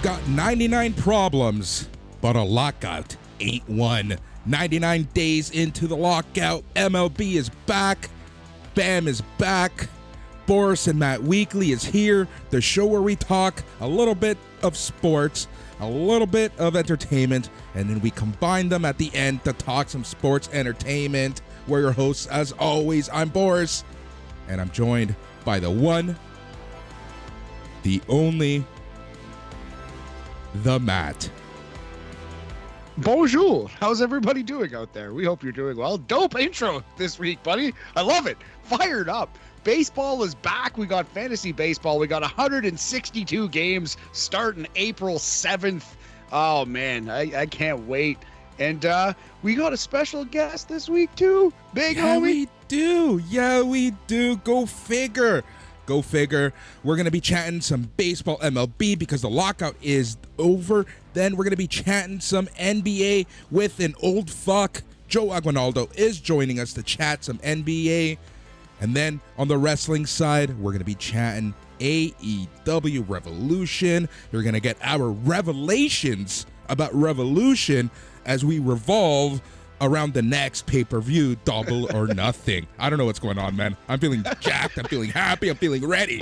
You've got 99 problems, but a lockout ain't one. 99 days into the lockout, MLB is back, Bam is back, Boris and Matt Weekly is here, the show where we talk a little bit of sports, a little bit of entertainment, and then we combine them at the end to talk some sports entertainment. We're your hosts, as always. I'm Boris, and I'm joined by the one, the only, the Matt. Bonjour. How's everybody doing out there? We hope you're doing well. Dope intro this week, buddy. I love it. Fired up. Baseball is back. We got fantasy baseball. We got 162 games starting April 7th. Oh, man. I can't wait. And we got a special guest this week, too. Big homie. We do. Yeah, we do. Go figure. Go figure. We're going to be chatting some baseball MLB because the lockout is over. Then we're going to be chatting some NBA with an old fuck. Joe Aguinaldo is joining us to chat some NBA. And then on the wrestling side, we're going to be chatting AEW Revolution. You're going to get our revelations about Revolution as we revolve around the next pay-per-view, Double or Nothing. I don't know what's going on, man. I'm feeling jacked. I'm feeling happy. I'm feeling ready.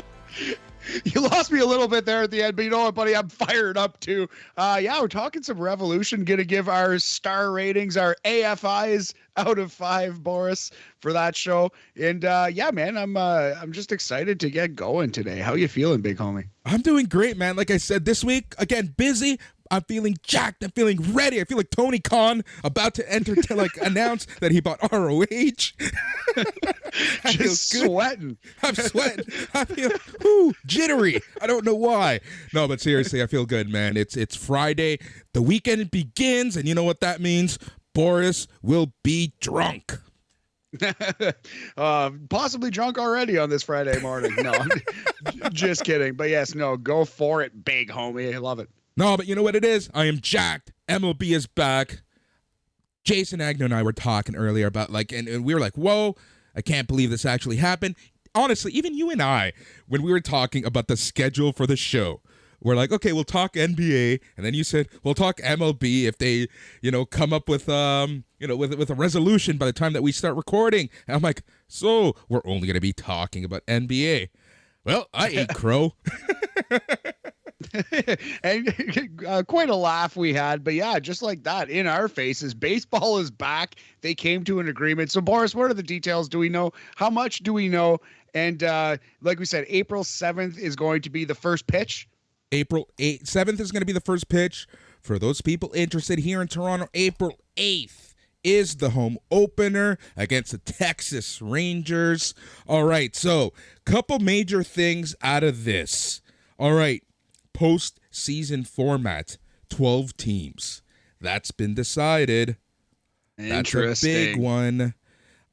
You lost me a little bit there at the end, but you know what, buddy? I'm fired up too. Yeah, we're talking some Revolution. Gonna give our star ratings, our AFIs out of 5, Boris, for that show. And yeah, man, I'm just excited to get going today. How you feeling, big homie? I'm doing great, man. Like I said, this week, again, busy. I'm feeling jacked. I'm feeling ready. I feel like Tony Khan about to enter to announce that he bought ROH. Just sweating. I'm sweating. I feel jittery. I don't know why. No, but seriously, I feel good, man. It's Friday. The weekend begins, and you know what that means? Boris will be drunk. Possibly drunk already on this Friday morning. No, just kidding. But yes, no, go for it, big homie. I love it. No, but you know what it is? I am jacked. MLB is back. Jason Agnew and I were talking earlier about and we were like, whoa, I can't believe this actually happened. Honestly, even you and I, when we were talking about the schedule for the show, we're like, okay, we'll talk NBA, and then you said we'll talk MLB if they, come up with with a resolution by the time that we start recording. And I'm like, so we're only gonna be talking about NBA. Well, I ate crow. And quite a laugh we had, but yeah, just like that in our faces, baseball is back. They came to an agreement. So Boris, what are the details? Do we know? How much do we know? And like we said, April 7th is going to be the first pitch. April 7th is going to be the first pitch. For those people interested here in Toronto, April 8th is the home opener against the Texas Rangers. All right, so couple major things out of this. All right. Post-season format, 12 teams. That's been decided. That's a big one.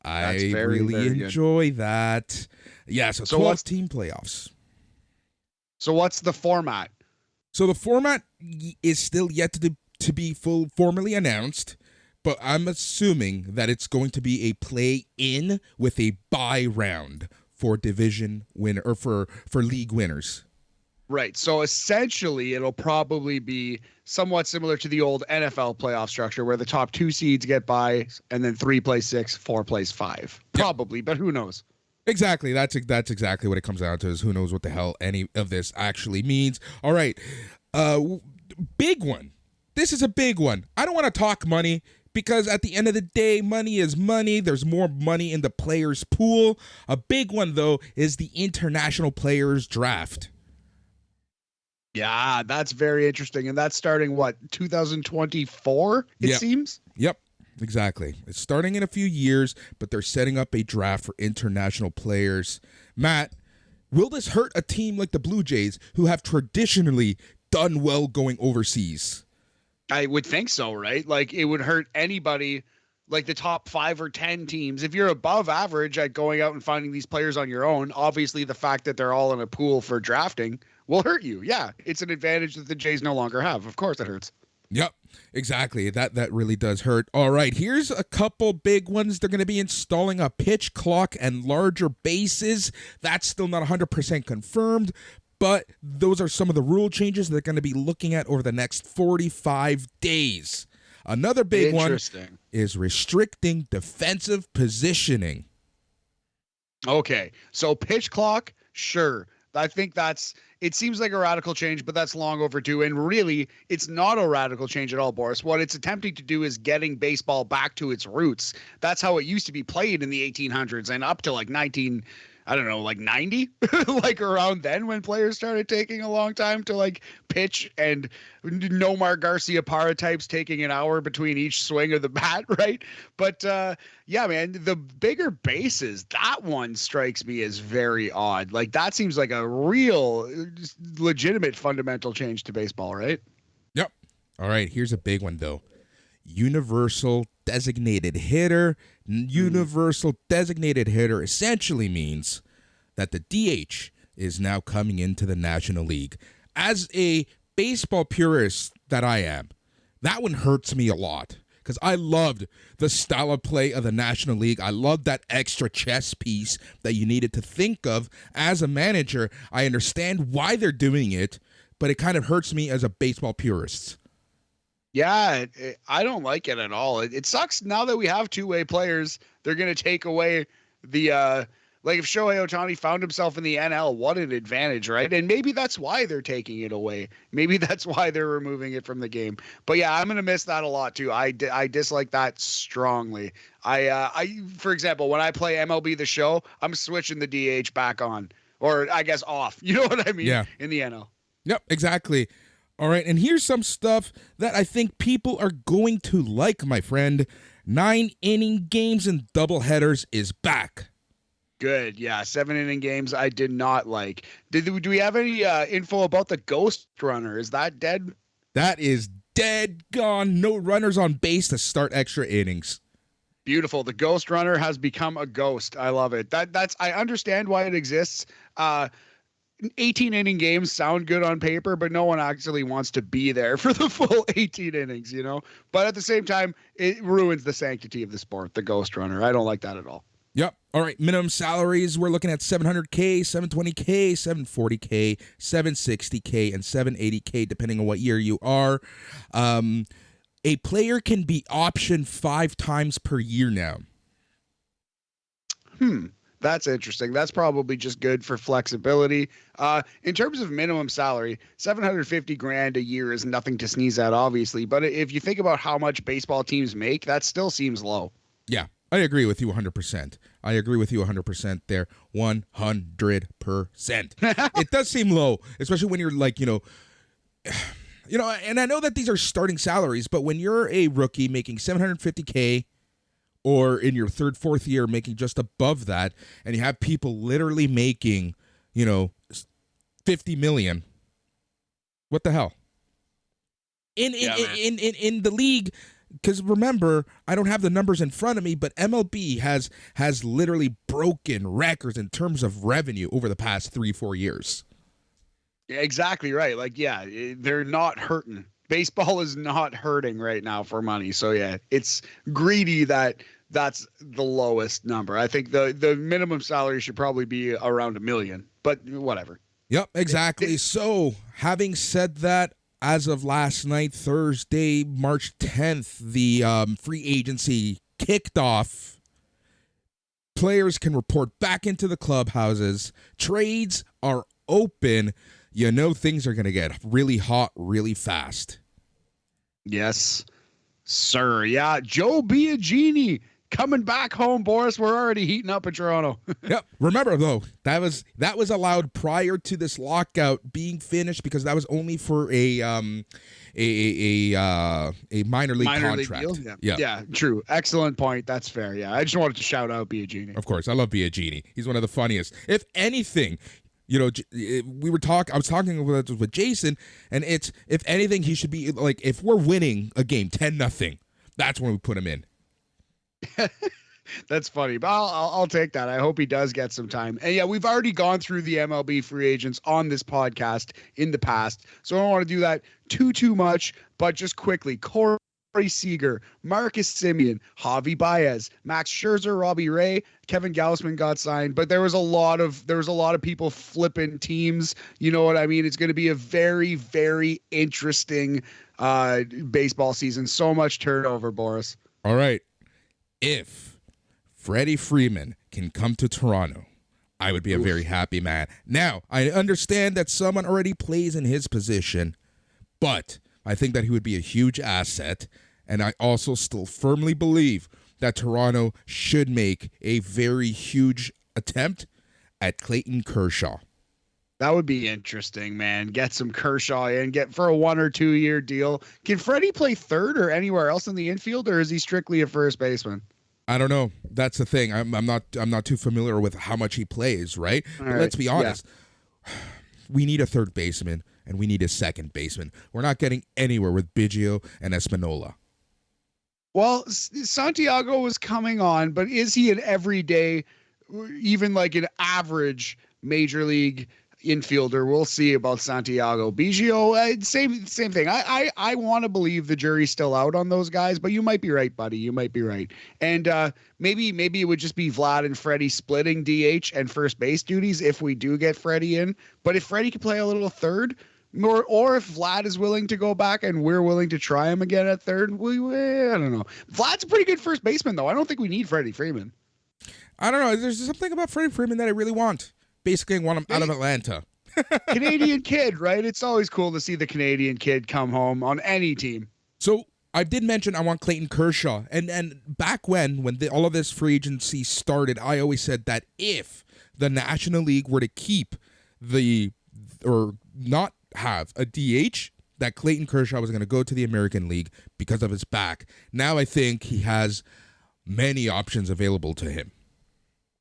I really enjoy that. Yeah, so 12 team playoffs. So what's the format? So the format is still yet to be formally announced, but I'm assuming that it's going to be a play-in with a bye round for division winner or for league winners. Right. So essentially, it'll probably be somewhat similar to the old NFL playoff structure where the top 2 seeds get by and then 3 plays 6, 4 plays 5. Probably, but who knows? Exactly. That's exactly what it comes down to is who knows what the hell any of this actually means. All right. Big one. This is a big one. I don't want to talk money because at the end of the day, money is money. There's more money in the players' pool. A big one, though, is the international players draft. Yeah, that's very interesting. And that's starting, 2024, it seems? Yep, exactly. It's starting in a few years, but they're setting up a draft for international players. Matt, will this hurt a team like the Blue Jays, who have traditionally done well going overseas? I would think so, right? Like, it would hurt anybody, like the top 5 or 10 teams. If you're above average at going out and finding these players on your own, obviously the fact that they're all in a pool for drafting will hurt you. Yeah, it's an advantage that the Jays no longer have. Of course it hurts. Yep, exactly. That really does hurt. All right, here's a couple big ones. They're going to be installing a pitch clock and larger bases. That's still not 100% confirmed, But those are some of the rule changes they're going to be looking at over the next 45 days. Another big one is restricting defensive positioning. Okay, so pitch clock, sure. I think it seems like a radical change, but that's long overdue. And really, it's not a radical change at all, Boris. What it's attempting to do is getting baseball back to its roots. That's how it used to be played in the 1800s and up to like 90, like around then when players started taking a long time to like pitch, and Nomar Garcia types taking an hour between each swing of the bat, right? But yeah, man, the bigger bases, that one strikes me as very odd. Like that seems like a real legitimate fundamental change to baseball, right? Yep. All right, here's a big one though. Universal designated hitter. Universal designated hitter essentially means that the DH is now coming into the National League. As a baseball purist that I am, that one hurts me a lot because I loved the style of play of the National League. I loved that extra chess piece that you needed to think of as a manager. I understand why they're doing it, but it kind of hurts me as a baseball purist. Yeah, I don't like it at all. It sucks now that we have two-way players. They're going to take away the like if Shohei Ohtani found himself in the NL, what an advantage, right? And maybe that's why they're taking it away. Maybe that's why they're removing it from the game. But yeah, I'm going to miss that a lot too. I dislike that strongly. I for example, when I play MLB The Show, I'm switching the DH back on, or I guess off. You know what I mean? Yeah. In the NL. Yep, exactly. All right, and here's some stuff that I think people are going to like, my friend. 9-inning games and doubleheaders is back. Good, yeah. 7-inning games I did not like. Do we have any info about the Ghost Runner? Is that dead? That is dead, gone. No runners on base to start extra innings. Beautiful. The Ghost Runner has become a ghost. I love it. That's I understand why it exists. 18-inning games sound good on paper, but no one actually wants to be there for the full 18 innings, you know? But at the same time, it ruins the sanctity of the sport, the Ghost Runner. I don't like that at all. Yep. All right. Minimum salaries, we're looking at $700K, $720K, $740K, $760K, and $780K, depending on what year you are. A player can be optioned 5 times per year now. That's interesting. That's probably just good for flexibility. In terms of minimum salary, $750,000 a year is nothing to sneeze at, obviously. But if you think about how much baseball teams make, that still seems low. Yeah, I agree with you 100%. I agree with you 100% there. 100%. It does seem low, especially when you're like, and I know that these are starting salaries, but when you're a rookie making $750K, or in your 3rd, 4th year making just above that, and you have people literally making, $50 million. What the hell? In the league, because remember, I don't have the numbers in front of me, but MLB has literally broken records in terms of revenue over the past 3-4 years. Yeah, exactly right. Like, yeah, they're not hurting. Baseball is not hurting right now for money. So yeah, it's greedy that's the lowest number. I think the minimum salary should probably be around $1 million, but whatever. Yep, exactly. So having said that, as of last night, Thursday, March 10th, the free agency kicked off. Players can report back into the clubhouses. Trades are open. Things are going to get really hot really fast. Yes, sir. Yeah, Joe Biagini coming back home, Boris. We're already heating up in Toronto. Yep. Remember though, that was allowed prior to this lockout being finished because that was only for a minor league contract. League deal? Yeah, true. Excellent point. That's fair. Yeah, I just wanted to shout out Biagini. Of course, I love Biagini. He's one of the funniest. If anything, I was talking with Jason, and it's, if anything, he should be like, if we're winning a game 10-0, that's when we put him in. That's funny, but I'll take that. I hope he does get some time. And yeah, we've already gone through the MLB free agents on this podcast in the past, so I don't want to do that too much. But just quickly, Corey Seager, Marcus Semien, Javi Baez, Max Scherzer, Robbie Ray, Kevin Gausman got signed, but there was a lot of people flipping teams. You know what I mean? It's going to be a very, very interesting baseball season. So much turnover, Boris. All right. If Freddie Freeman can come to Toronto, I would be a very happy man. Now, I understand that someone already plays in his position, but I think that he would be a huge asset, and I also still firmly believe that Toronto should make a very huge attempt at Clayton Kershaw. That would be interesting, man. Get some Kershaw in, get for a 1 or 2 year deal. Can Freddie play third or anywhere else in the infield, or is he strictly a first baseman? I don't know. That's the thing. I'm not too familiar with how much he plays, right? But right. let's be honest. Yeah. We need a third baseman and we need a second baseman. We're not getting anywhere with Biggio and Espinola. Well, Santiago was coming on, but is he an everyday, even like an average major league infielder? We'll see about Santiago. Biggio, same thing. I want to believe the jury's still out on those guys, but you might be right, buddy. You might be right. And maybe it would just be Vlad and Freddie splitting DH and first base duties if we do get Freddie in. But if Freddie could play a little third, or if Vlad is willing to go back and we're willing to try him again at third, I don't know. Vlad's a pretty good first baseman, though. I don't think we need Freddie Freeman. I don't know. There's something about Freddie Freeman that I really want. Basically, I want him out of Atlanta. Canadian kid, right? It's always cool to see the Canadian kid come home on any team. So I did mention I want Clayton Kershaw. And back when all of this free agency started, I always said that if the National League were to keep or not have a DH, that Clayton Kershaw was going to go to the American League because of his back. Now I think he has many options available to him.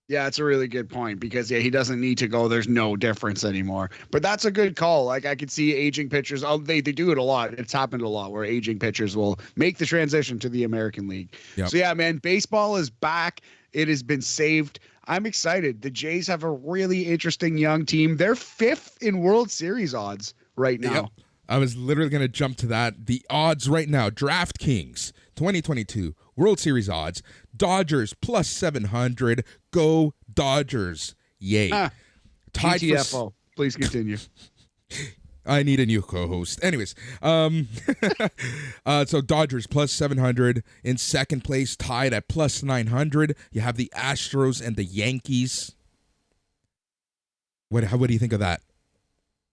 Yeah, it's a really good point because, he doesn't need to go. There's no difference anymore. But that's a good call. Like, I could see aging pitchers. They do it a lot. It's happened a lot where aging pitchers will make the transition to the American League. Yep. So, yeah, man, baseball is back. It has been saved. I'm excited. The Jays have a really interesting young team. They're 5th in World Series odds right now. Yep. I was literally going to jump to that. The odds right now, DraftKings 2022 World Series odds, Dodgers plus 700. Go Dodgers. Yay. Tied GTFO. Please continue. I need a new co-host. Anyways, so Dodgers plus 700. In second place, tied at plus 900. You have the Astros and the Yankees. What do you think of that?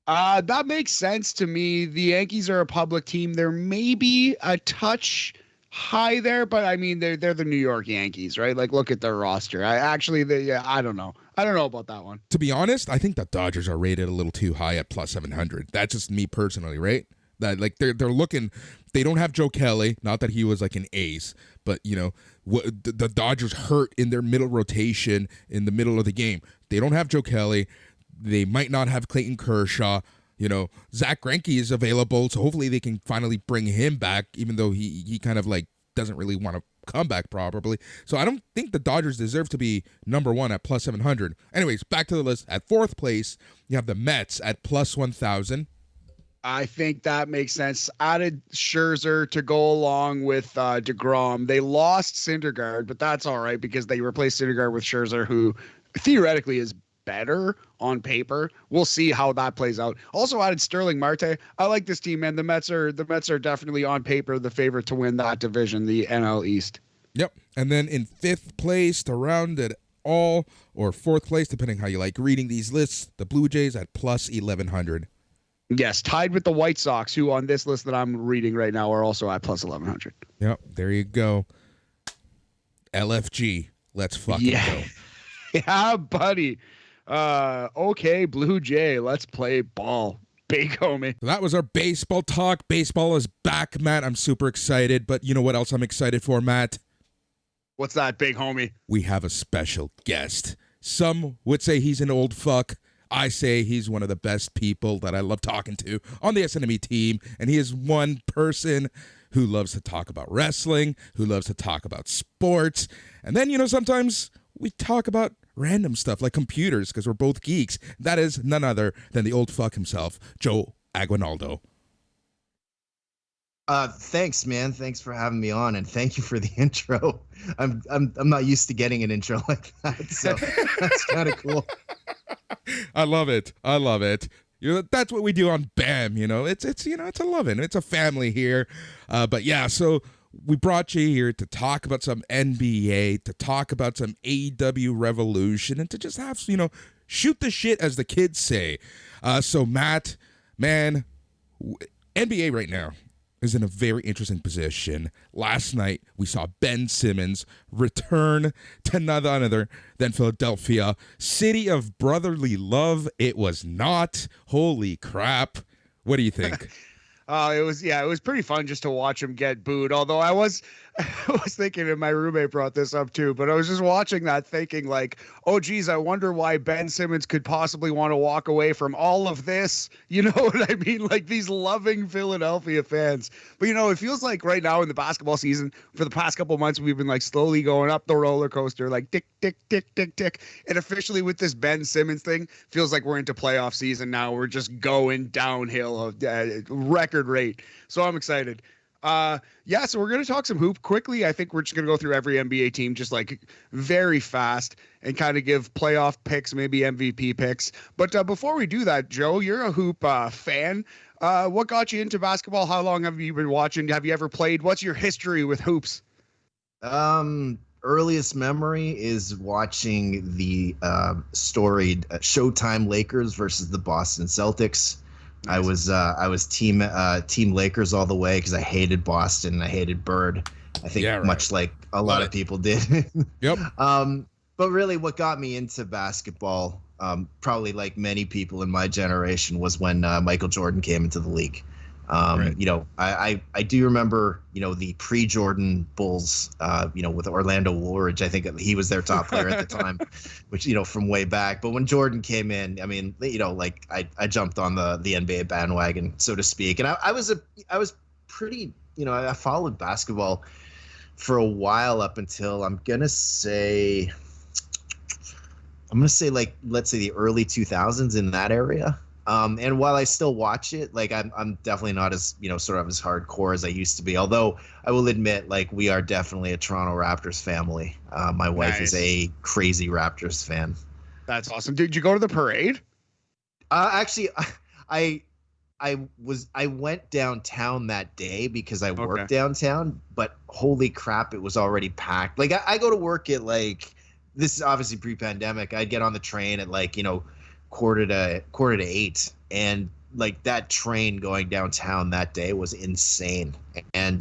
That makes sense to me. The Yankees are a public team. They're maybe a touch high there, but I mean they're the New York Yankees, right? Like, look at their roster. I don't know. I don't know about that one. To be honest, I think the Dodgers are rated a little too high at plus 700. That's just me personally, right? That like they're looking. They don't have Joe Kelly. Not that he was like an ace, but the Dodgers hurt in their middle rotation in the middle of the game. They don't have Joe Kelly. They might not have Clayton Kershaw. Zach Greinke is available, so hopefully they can finally bring him back, even though he kind of like doesn't really want to come back probably. So I don't think the Dodgers deserve to be number 1 at plus 700. Anyways, back to the list. At 4th place, you have the Mets at plus 1,000. I think that makes sense. Added Scherzer to go along with DeGrom. They lost Syndergaard, but that's all right because they replaced Syndergaard with Scherzer, who theoretically is better on paper. We'll see how that plays out. Also added Sterling Marte. I like this team, man. The Mets are definitely on paper the favorite to win that division, the NL East. Yep. And then in 5th place to round it all, or 4th place, depending how you like reading these lists, the Blue Jays at plus 1,100. Yes, tied with the White Sox, who on this list that I'm reading right now are also at plus 1,100. Yep. There you go. LFG. Let's fucking go. Yeah, buddy. Okay, Blue Jay, let's play ball. Big homie. So that was our baseball talk. Baseball is back, Matt. I'm super excited, but you know what else I'm excited for, Matt? What's that, big homie? We have a special guest. Some would say he's an old fuck. I say he's one of the best people that I love talking to on the SNME team, and he is one person who loves to talk about wrestling, who loves to talk about sports, and then, sometimes we talk about random stuff like computers because we're both geeks. That is none other than the old fuck himself, Joe Aguinaldo. Thanks, man. Thanks for having me on, and thank you for the intro. I'm not used to getting an intro like that, so that's kind of cool. I love it. I love it. That's what we do on BAM. It's it's a loving. It's a family here. But yeah, so we brought you here to talk about some NBA, to talk about some AEW Revolution, and to just have shoot the shit, as the kids say. So Matt, man, NBA right now is in a very interesting position. Last night, we saw Ben Simmons return to none other than Philadelphia. City of brotherly love. It was not. Holy crap. What do you think? It was pretty fun just to watch him get booed. Although I was thinking, and my roommate brought this up too, but I was just watching that thinking like, oh geez, I wonder why Ben Simmons could possibly want to walk away from all of this. You know what I mean? Like these loving Philadelphia fans. But it feels like right now in the basketball season, for the past couple of months, we've been like slowly going up the roller coaster, like tick, tick, tick, tick, tick. And officially with this Ben Simmons thing, feels like we're into playoff season now. We're just going downhill of record rate. So I'm excited. So we're going to talk some hoop quickly. I think we're just going to go through every NBA team just like very fast and kind of give playoff picks, maybe MVP picks. But before we do that, Joe, you're a hoop fan. What got you into basketball? How long have you been watching? Have you ever played? What's your history with hoops? Earliest memory is watching the storied Showtime Lakers versus the Boston Celtics. Nice. I was team Lakers all the way because I hated Boston and I hated Bird. I think much like a lot of people did. Yep. But really what got me into basketball, probably like many people in my generation, was when Michael Jordan came into the league. I do remember, the pre-Jordan Bulls, with Orlando Woolridge. I think he was their top player at the time, which, from way back. But when Jordan came in, I mean, I jumped on the NBA bandwagon, so to speak. And I was pretty, I followed basketball for a while up until I'm going to say like, let's say the early 2000s, in that area. And while I still watch it, like I'm definitely not as, sort of as hardcore as I used to be. Although I will admit, like, we are definitely a Toronto Raptors family. My wife is a crazy Raptors fan. That's awesome. Did you go to the parade? Actually, I went downtown that day because I worked downtown, but holy crap, it was already packed. Like I go to work at like, this is obviously pre-pandemic. I'd get on the train at like, quarter to 8, and like that train going downtown that day was insane. And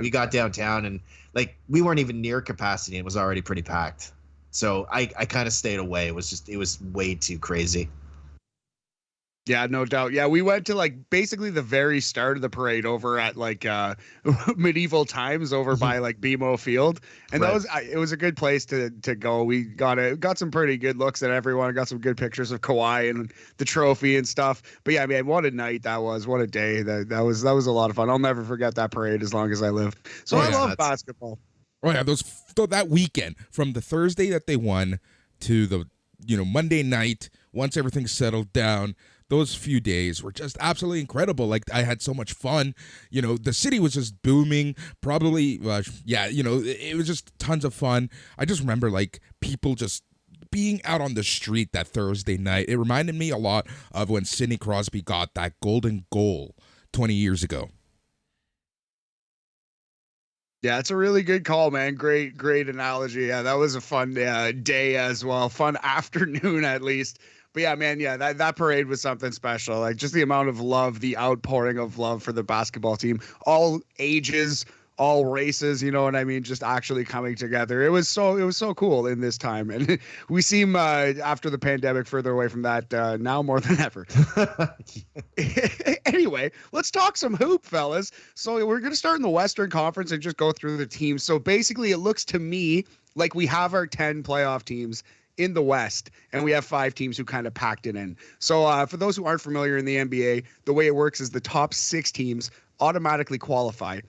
we got downtown and like we weren't even near capacity. It was already pretty packed. So I kind of stayed away. It was way too crazy. Yeah, no doubt. Yeah, we went to like basically the very start of the parade over at like medieval times over by like BMO Field, and it was a good place to go. We got some pretty good looks at everyone. Got some good pictures of Kawhi and the trophy and stuff. But yeah, man, what a night that was! What a day that was a lot of fun. I'll never forget that parade as long as I live. So I love basketball. Oh yeah, that weekend from the Thursday that they won to the Monday night, once everything settled down. Those few days were just absolutely incredible. Like, I had so much fun. The city was just booming. Probably, it was just tons of fun. I just remember, like, people just being out on the street that Thursday night. It reminded me a lot of when Sidney Crosby got that golden goal 20 years ago. Yeah, it's a really good call, man. Great analogy. Yeah, that was a fun day as well. Fun afternoon, at least. But yeah, man, that parade was something special. Like just the amount of love, the outpouring of love for the basketball team, all ages, all races, you know what I mean? Just actually coming together. It was so cool in this time. And we seem after the pandemic further away from that now more than ever. Anyway, let's talk some hoop, fellas. So we're going to start in the Western Conference and just go through the teams. So basically it looks to me like we have our 10 playoff teams in the West, and we have 5 teams who kind of packed it in. So for those who aren't familiar in the NBA, the way it works is the top 6 teams automatically qualify,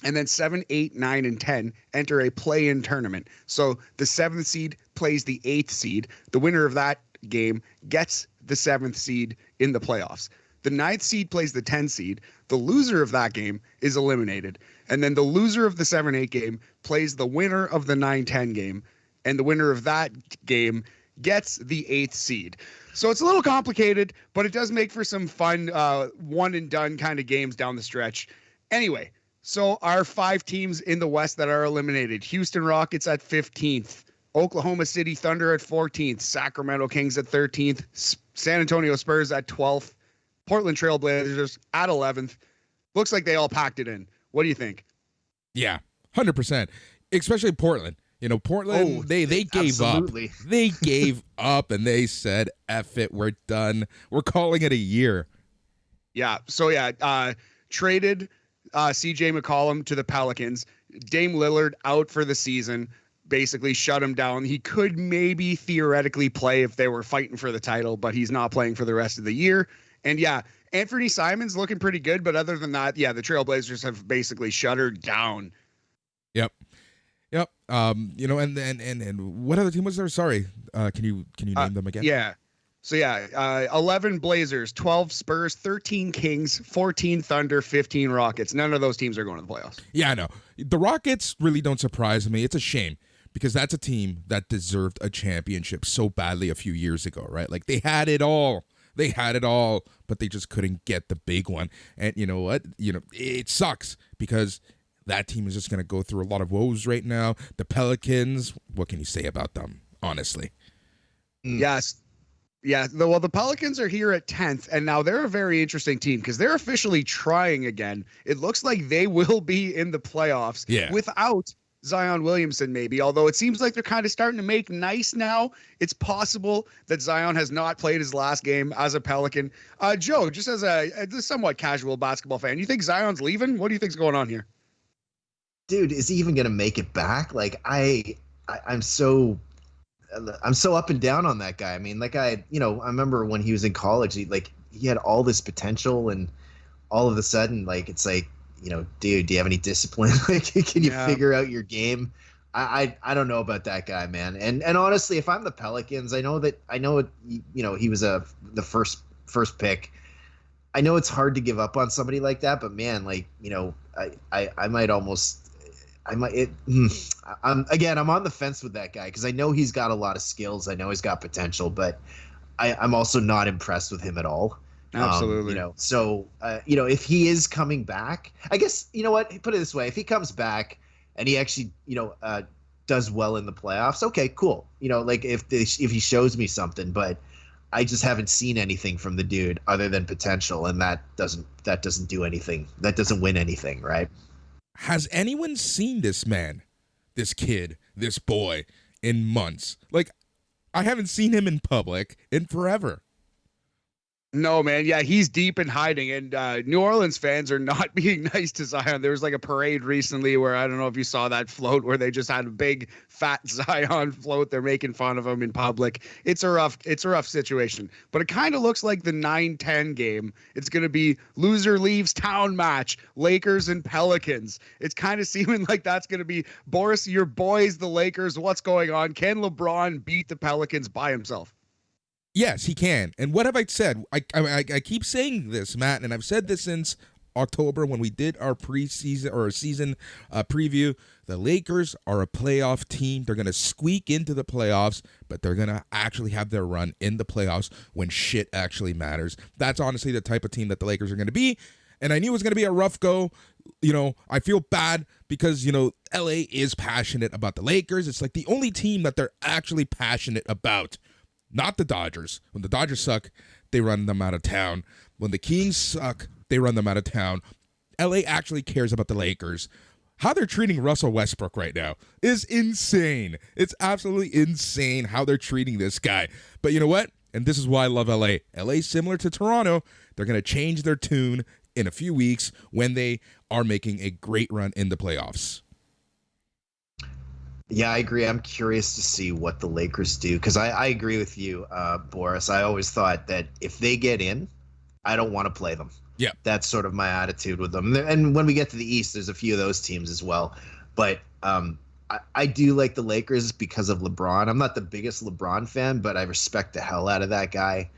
and then 7, 8, 9, and 10 enter a play-in tournament. So the 7th seed plays the 8th seed. The winner of that game gets the 7th seed in the playoffs. The 9th seed plays the 10 seed. The loser of that game is eliminated. And then the loser of the 7-8 game plays the winner of the 9-10 game. And the winner of that game gets the 8th seed. So it's a little complicated, but it does make for some fun one and done kind of games down the stretch. Anyway, so our 5 teams in the West that are eliminated: Houston Rockets at 15th, Oklahoma City Thunder at 14th, Sacramento Kings at 13th, San Antonio Spurs at 12th, Portland Trail Blazers at 11th. Looks like they all packed it in. What do you think? Yeah, 100%. Especially Portland. You know, Portland, they gave absolutely. up. They gave up and they said, F it, we're done. We're calling it a year. Yeah. So, traded CJ McCollum to the Pelicans. Dame Lillard out for the season. Basically shut him down. He could maybe theoretically play if they were fighting for the title, but he's not playing for the rest of the year. And Anthony Simon's looking pretty good, but other than that, the Trailblazers have basically shuttered down. Yep. You know, and what other team was there? Sorry. Can you name them again? Yeah. So 11 Blazers, 12 Spurs, 13 Kings, 14 Thunder, 15 Rockets. None of those teams are going to the playoffs. Yeah, I know. The Rockets really don't surprise me. It's a shame because that's a team that deserved a championship so badly a few years ago, right? Like they had it all. But they just couldn't get the big one. And you know what? You know, it sucks because that team is just going to go through a lot of woes right now. The Pelicans, what can you say about them, honestly? Yes. Yeah, well, the Pelicans are here at 10th, and now they're a very interesting team because they're officially trying again. It looks like they will be in the playoffs without Zion Williamson, maybe, although it seems like they're kind of starting to make nice now. It's possible that Zion has not played his last game as a Pelican. Joe, just as a somewhat casual basketball fan, you think Zion's leaving? What do you think's going on here? Dude, is he even going to make it back? Like, I'm so up and down on that guy. I mean, like I remember when he was in college, he had all this potential, and all of a sudden, like, it's like, you know, dude, do you have any discipline? Like, can you figure out your game? I don't know about that guy, man. And honestly, if I'm the Pelicans, I know he was the first pick. I know it's hard to give up on somebody like that, but man, like, you know, I might almost. I'm on the fence with that guy because I know he's got a lot of skills. I know he's got potential, but I'm also not impressed with him at all. Absolutely. If he is coming back, I guess, you know what, put it this way. If he comes back and he actually, does well in the playoffs, okay, cool. You know, like if he shows me something, but I just haven't seen anything from the dude other than potential. And that doesn't do anything. That doesn't win anything. Right. Has anyone seen this man, this kid, this boy in months? Like, I haven't seen him in public in forever. No, man. Yeah, he's deep in hiding, and New Orleans fans are not being nice to Zion. There was like a parade recently where, I don't know if you saw that float, where they just had a big fat Zion float. They're making fun of him in public. It's a rough situation, but it kind of looks like the 9-10 game. It's going to be loser leaves town match, Lakers and Pelicans. It's kind of seeming like that's going to be, Boris, your boys, the Lakers. What's going on? Can LeBron beat the Pelicans by himself? Yes, he can. And what have I said? I keep saying this, Matt, and I've said this since October when we did our preseason or season preview. The Lakers are a playoff team. They're going to squeak into the playoffs, but they're going to actually have their run in the playoffs when shit actually matters. That's honestly the type of team that the Lakers are going to be. And I knew it was going to be a rough go. You know, I feel bad because, you know, LA is passionate about the Lakers. It's like the only team that they're actually passionate about. Not the Dodgers. When the Dodgers suck, they run them out of town. When the Kings suck, they run them out of town. LA actually cares about the Lakers. How they're treating Russell Westbrook right now is insane. It's absolutely insane how they're treating this guy. But you know what? And this is why I love LA. LA, similar to Toronto, they're going to change their tune in a few weeks when they are making a great run in the playoffs. Yeah, I agree. I'm curious to see what the Lakers do because I agree with you, Boris. I always thought that if they get in, I don't want to play them. Yeah. That's sort of my attitude with them. And when we get to the East, there's a few of those teams as well. But I do like the Lakers because of LeBron. I'm not the biggest LeBron fan, but I respect the hell out of that guy.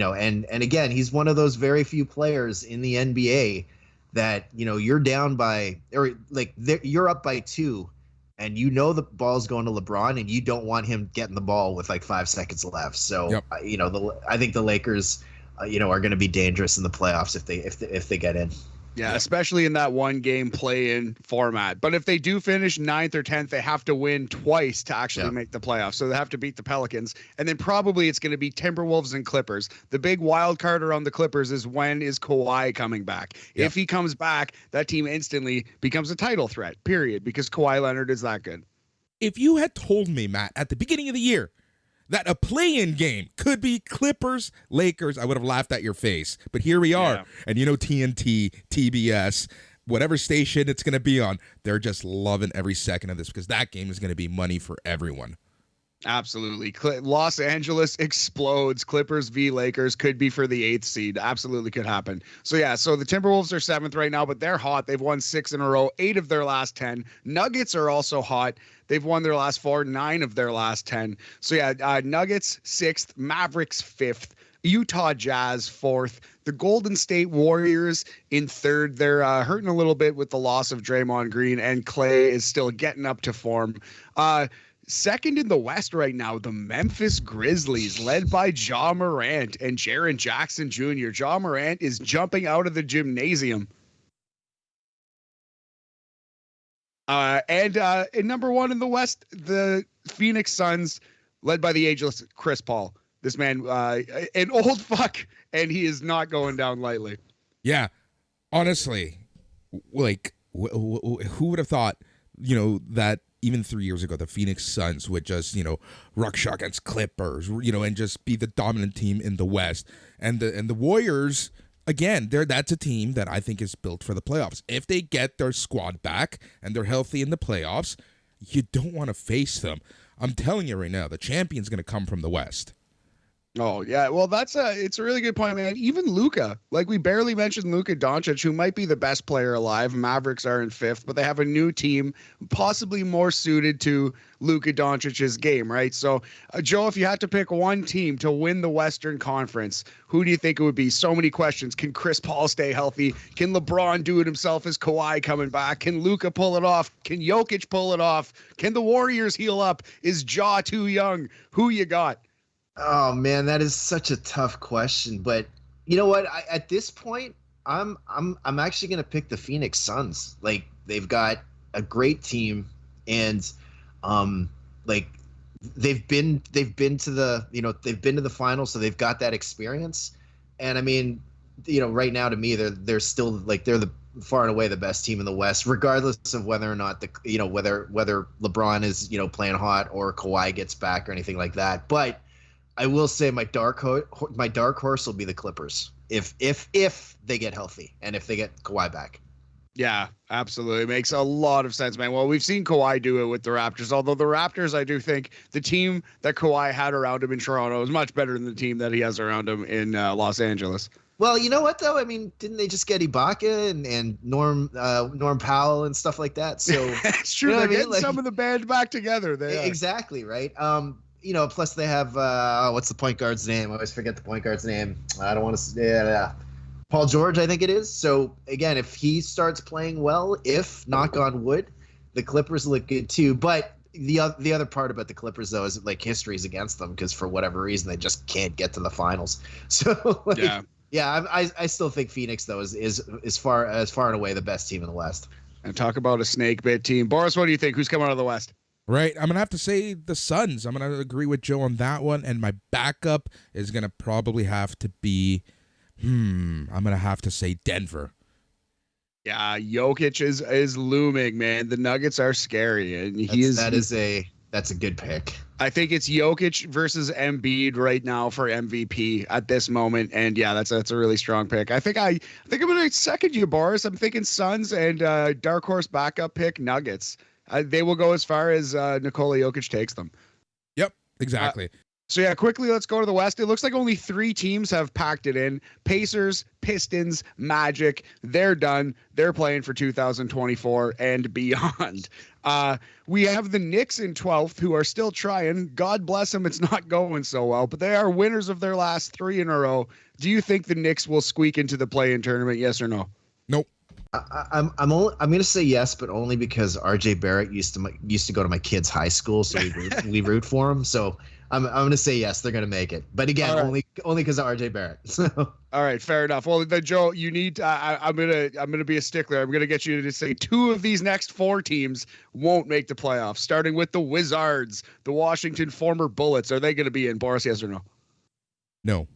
And again, he's one of those very few players in the NBA that, you're down by, or like you're up by 2, and the ball's going to LeBron, and you don't want him getting the ball with like 5 seconds left. So, Yep. I think the Lakers, are going to be dangerous in the playoffs if they get in. Yeah, especially in that one game play-in format. But if they do finish 9th or 10th, they have to win twice to actually make the playoffs. So they have to beat the Pelicans. And then probably it's going to be Timberwolves and Clippers. The big wild card around the Clippers is, when is Kawhi coming back? Yep. If he comes back, that team instantly becomes a title threat, period, because Kawhi Leonard is that good. If you had told me, Matt, at the beginning of the year that a play-in game could be Clippers, Lakers, I would have laughed at your face. But here we are. Yeah. And TNT, TBS, whatever station it's going to be on, they're just loving every second of this, because that game is going to be money for everyone. Absolutely. Los Angeles explodes. Clippers v Lakers could be for the 8th seed. Absolutely could happen. So the Timberwolves are 7th right now, but they're hot. They've won 6 in a row, 8 of their last 10. Nuggets are also hot. They've won their last 4, 9 of their last 10. So Nuggets 6th, Mavericks 5th, Utah Jazz 4th, the Golden State Warriors in 3rd. They're hurting a little bit with the loss of Draymond Green, and Clay is still getting up to form. Second in the West right now, the Memphis Grizzlies, led by Ja Morant and Jaren Jackson Jr. Ja Morant is jumping out of the gymnasium. And number 1 in the West, the Phoenix Suns, led by the ageless Chris Paul. This man, an old fuck, and he is not going down lightly. Yeah, honestly, like, who would have thought, that even 3 years ago, the Phoenix Suns would just, ruck shot against Clippers, and just be the dominant team in the West. And the Warriors, again, that's a team that I think is built for the playoffs. If they get their squad back and they're healthy in the playoffs, you don't want to face them. I'm telling you right now, the champion's going to come from the West. Oh, yeah. Well, it's a really good point, man. Even Luka, like we barely mentioned Luka Doncic, who might be the best player alive. Mavericks are in 5th, but they have a new team possibly more suited to Luka Doncic's game, right? So, Joe, if you had to pick one team to win the Western Conference, who do you think it would be? So many questions. Can Chris Paul stay healthy? Can LeBron do it himself? Is Kawhi coming back? Can Luka pull it off? Can Jokic pull it off? Can the Warriors heal up? Is Ja too young? Who you got? Oh man, that is such a tough question. But you know what? At this point, I'm actually gonna pick the Phoenix Suns. Like, they've got a great team, and like they've been to the finals, so they've got that experience. And I mean, right now to me, they're still like they're the far and away the best team in the West, regardless of whether or not whether LeBron is playing hot or Kawhi gets back or anything like that. But I will say my dark horse will be the Clippers if they get healthy and if they get Kawhi back. Yeah, absolutely. Makes a lot of sense, man. Well, we've seen Kawhi do it with the Raptors, although the Raptors, I do think the team that Kawhi had around him in Toronto is much better than the team that he has around him in Los Angeles. Well, you know what, though? I mean, didn't they just get Ibaka and Norm Powell and stuff like that? So it's true. They're getting some of the band back together. Exactly, right? Plus they have what's the point guard's name? I always forget the point guard's name. I don't want to say Paul George, I think it is. So again, if he starts playing well, if knock on wood, the Clippers look good too. But the other part about the Clippers though is like history's against them, because for whatever reason they just can't get to the finals. So I still think Phoenix though is far and away the best team in the West. And talk about a snake bit team. Boris, what do you think? Who's coming out of the West? Right, I'm going to have to say the Suns. I'm going to agree with Joe on that one, and my backup is going to probably have to be, I'm going to have to say Denver. Yeah, Jokic is looming, man. The Nuggets are scary, and that's a good pick. I think it's Jokic versus Embiid right now for MVP at this moment, and yeah, that's a really strong pick. I think I'm going to second you, Boris. I'm thinking Suns and dark horse backup pick Nuggets. They will go as far as Nikola Jokic takes them. Yep, exactly. So yeah, quickly, let's go to the West. It looks like only 3 teams have packed it in. Pacers, Pistons, Magic. They're done. They're playing for 2024 and beyond. We have the Knicks in 12th, who are still trying. God bless them. It's not going so well, but they are winners of their last 3 in a row. Do you think the Knicks will squeak into the play-in tournament? Yes or no? Nope. I'm going to say yes, but only because RJ Barrett used to go to my kid's high school, so we root for him. So I'm going to say yes, they're going to make it. But again, right. only because of RJ Barrett. So. All right, fair enough. Well, Joe, you need. I'm gonna be a stickler. I'm gonna get you to say 2 of these next 4 teams won't make the playoffs. Starting with the Wizards, the Washington former Bullets. Are they going to be in, Boris? Yes or no? No.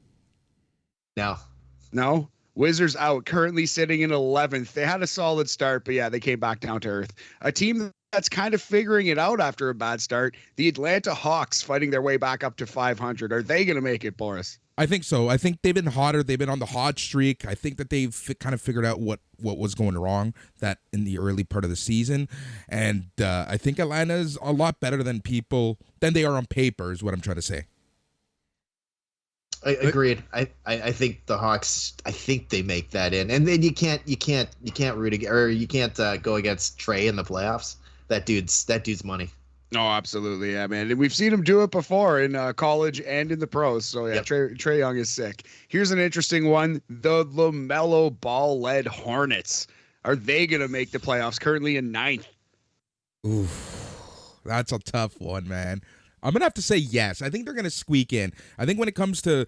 No. Wizards out, currently sitting in 11th. They had a solid start, but yeah, they came back down to earth. A team that's kind of figuring it out after a bad start, the Atlanta Hawks, fighting their way back up to 500. Are they going to make it, Boris? I think so. I think they've been hotter. They've been on the hot streak. I think that they've kind of figured out what was going wrong that in the early part of the season. And I think Atlanta's a lot better than they are on paper, is what I'm trying to say. I agreed. I think the Hawks. I think they make that in, and then you can't root against, or you can't go against Trey in the playoffs. That dude's money. No, absolutely, yeah, man. And we've seen him do it before in college and in the pros. So yeah, yep. Trey Young is sick. Here's an interesting one: the LaMelo Ball-led Hornets. Are they gonna make the playoffs? Currently in 9th. Oof, that's a tough one, man. I'm gonna have to say yes. I think they're gonna squeak in. I think when it comes to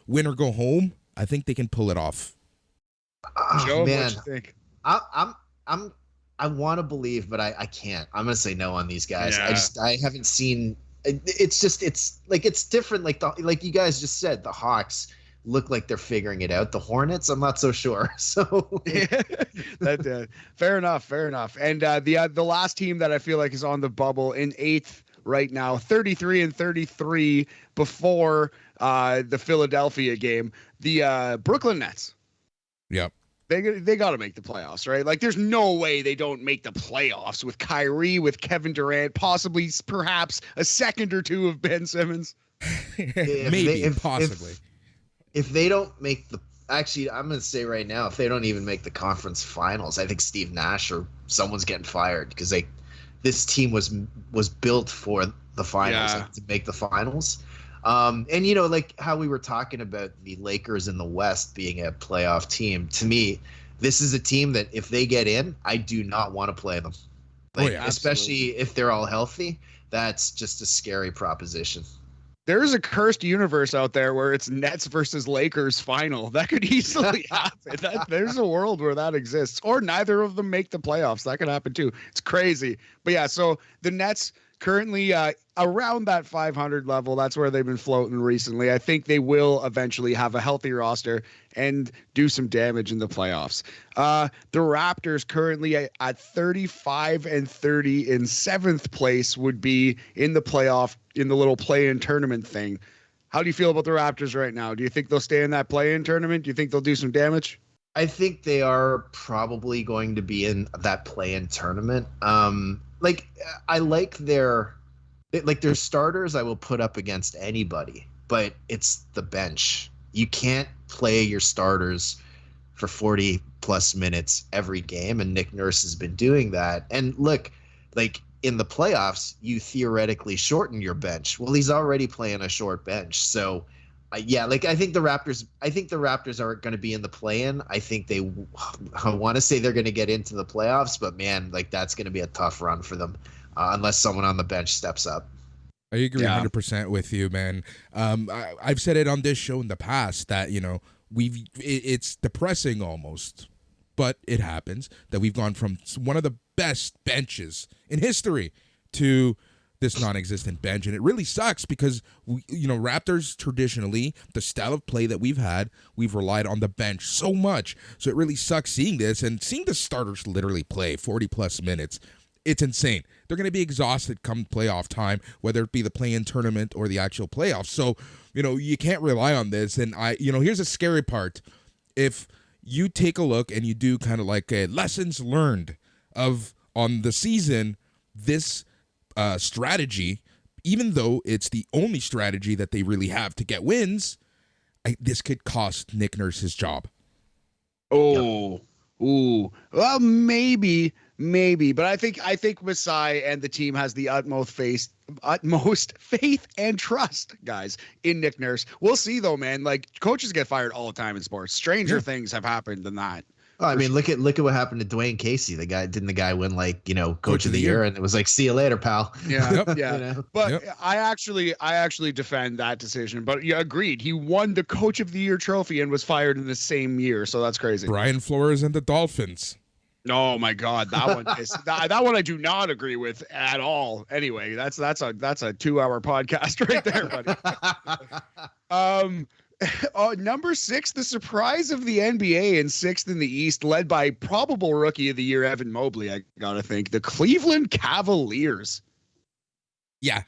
win or go home, I think they can pull it off. Joe, what you think? I want to believe, but I can't. I'm gonna say no on these guys. Yeah. I haven't seen. It's different. Like you guys just said, the Hawks look like they're figuring it out. The Hornets, I'm not so sure. So fair enough. And the last team that I feel like is on the bubble in 8th right now, 33-33 before the Philadelphia game, the Brooklyn Nets. Yep. They got to make the playoffs, right? Like, there's no way they don't make the playoffs with Kyrie, with Kevin Durant, possibly, perhaps a second or 2 of Ben Simmons. Possibly. If they don't make actually, I'm going to say right now, if they don't even make the conference finals, I think Steve Nash or someone's getting fired, because this team was built for the finals, to make the finals. And like how we were talking about the Lakers in the West being a playoff team, to me, this is a team that if they get in, I do not want to play them. Especially if they're all healthy. That's just a scary proposition. There's a cursed universe out there where it's Nets versus Lakers final. That could easily happen. There's a world where that exists. Or neither of them make the playoffs. That could happen too. It's crazy. But yeah, so the Nets currently around that 500 level. That's where they've been floating recently. I think they will eventually have a healthy roster and do some damage in the playoffs. The Raptors currently at 35-30 in 7th place would be in the playoff, in the little play-in tournament thing. How do you feel about the Raptors right now? Do you think they'll stay in that play-in tournament? Do you think they'll do some damage? I think they are probably going to be in that play-in tournament. I like their starters I will put up against anybody, but it's the bench. You can't play your starters for 40 plus minutes every game, and Nick Nurse has been doing that. And look, like in the playoffs, you theoretically shorten your bench. Well, he's already playing a short bench. So I think the Raptors are going to be in the play-in. I think I want to say they're going to get into the playoffs, but man, like that's going to be a tough run for them unless someone on the bench steps up. I agree 100% with you, man. I've said it on this show in the past that, it's depressing almost, but it happens that we've gone from one of the best benches in history to this non-existent bench, and it really sucks because Raptors traditionally, the style of play that we've had, we've relied on the bench so much. So it really sucks seeing this and seeing the starters literally play 40 plus minutes. It's insane. They're going to be exhausted come playoff time, whether it be the play-in tournament or the actual playoffs. So, you can't rely on this. And here's a scary part. If you take a look and you do kind of like a lessons learned on the season, this strategy even though it's the only strategy that they really have to get wins, this could cost Nick Nurse his job. Oh, ooh. Well, maybe, but I think Masai and the team has the utmost faith and trust, guys, in Nick Nurse. We'll see though, man. Like, coaches get fired all the time in sports. Stranger things have happened than that. Oh, I mean, look at what happened to Dwayne Casey. Didn't the guy win coach of the year, and it was like, see you later, pal. Yeah, yeah. But I actually defend that decision. But yeah, agreed. He won the coach of the year trophy and was fired in the same year. So that's crazy. Brian Flores and the Dolphins. Oh my God, that one is that one I do not agree with at all. Anyway, that's a 2-hour podcast right there, buddy. Number 6, the surprise of the NBA, and 6th in the East, led by probable rookie of the year Evan Mobley. I gotta think the Cleveland Cavaliers. Yeah,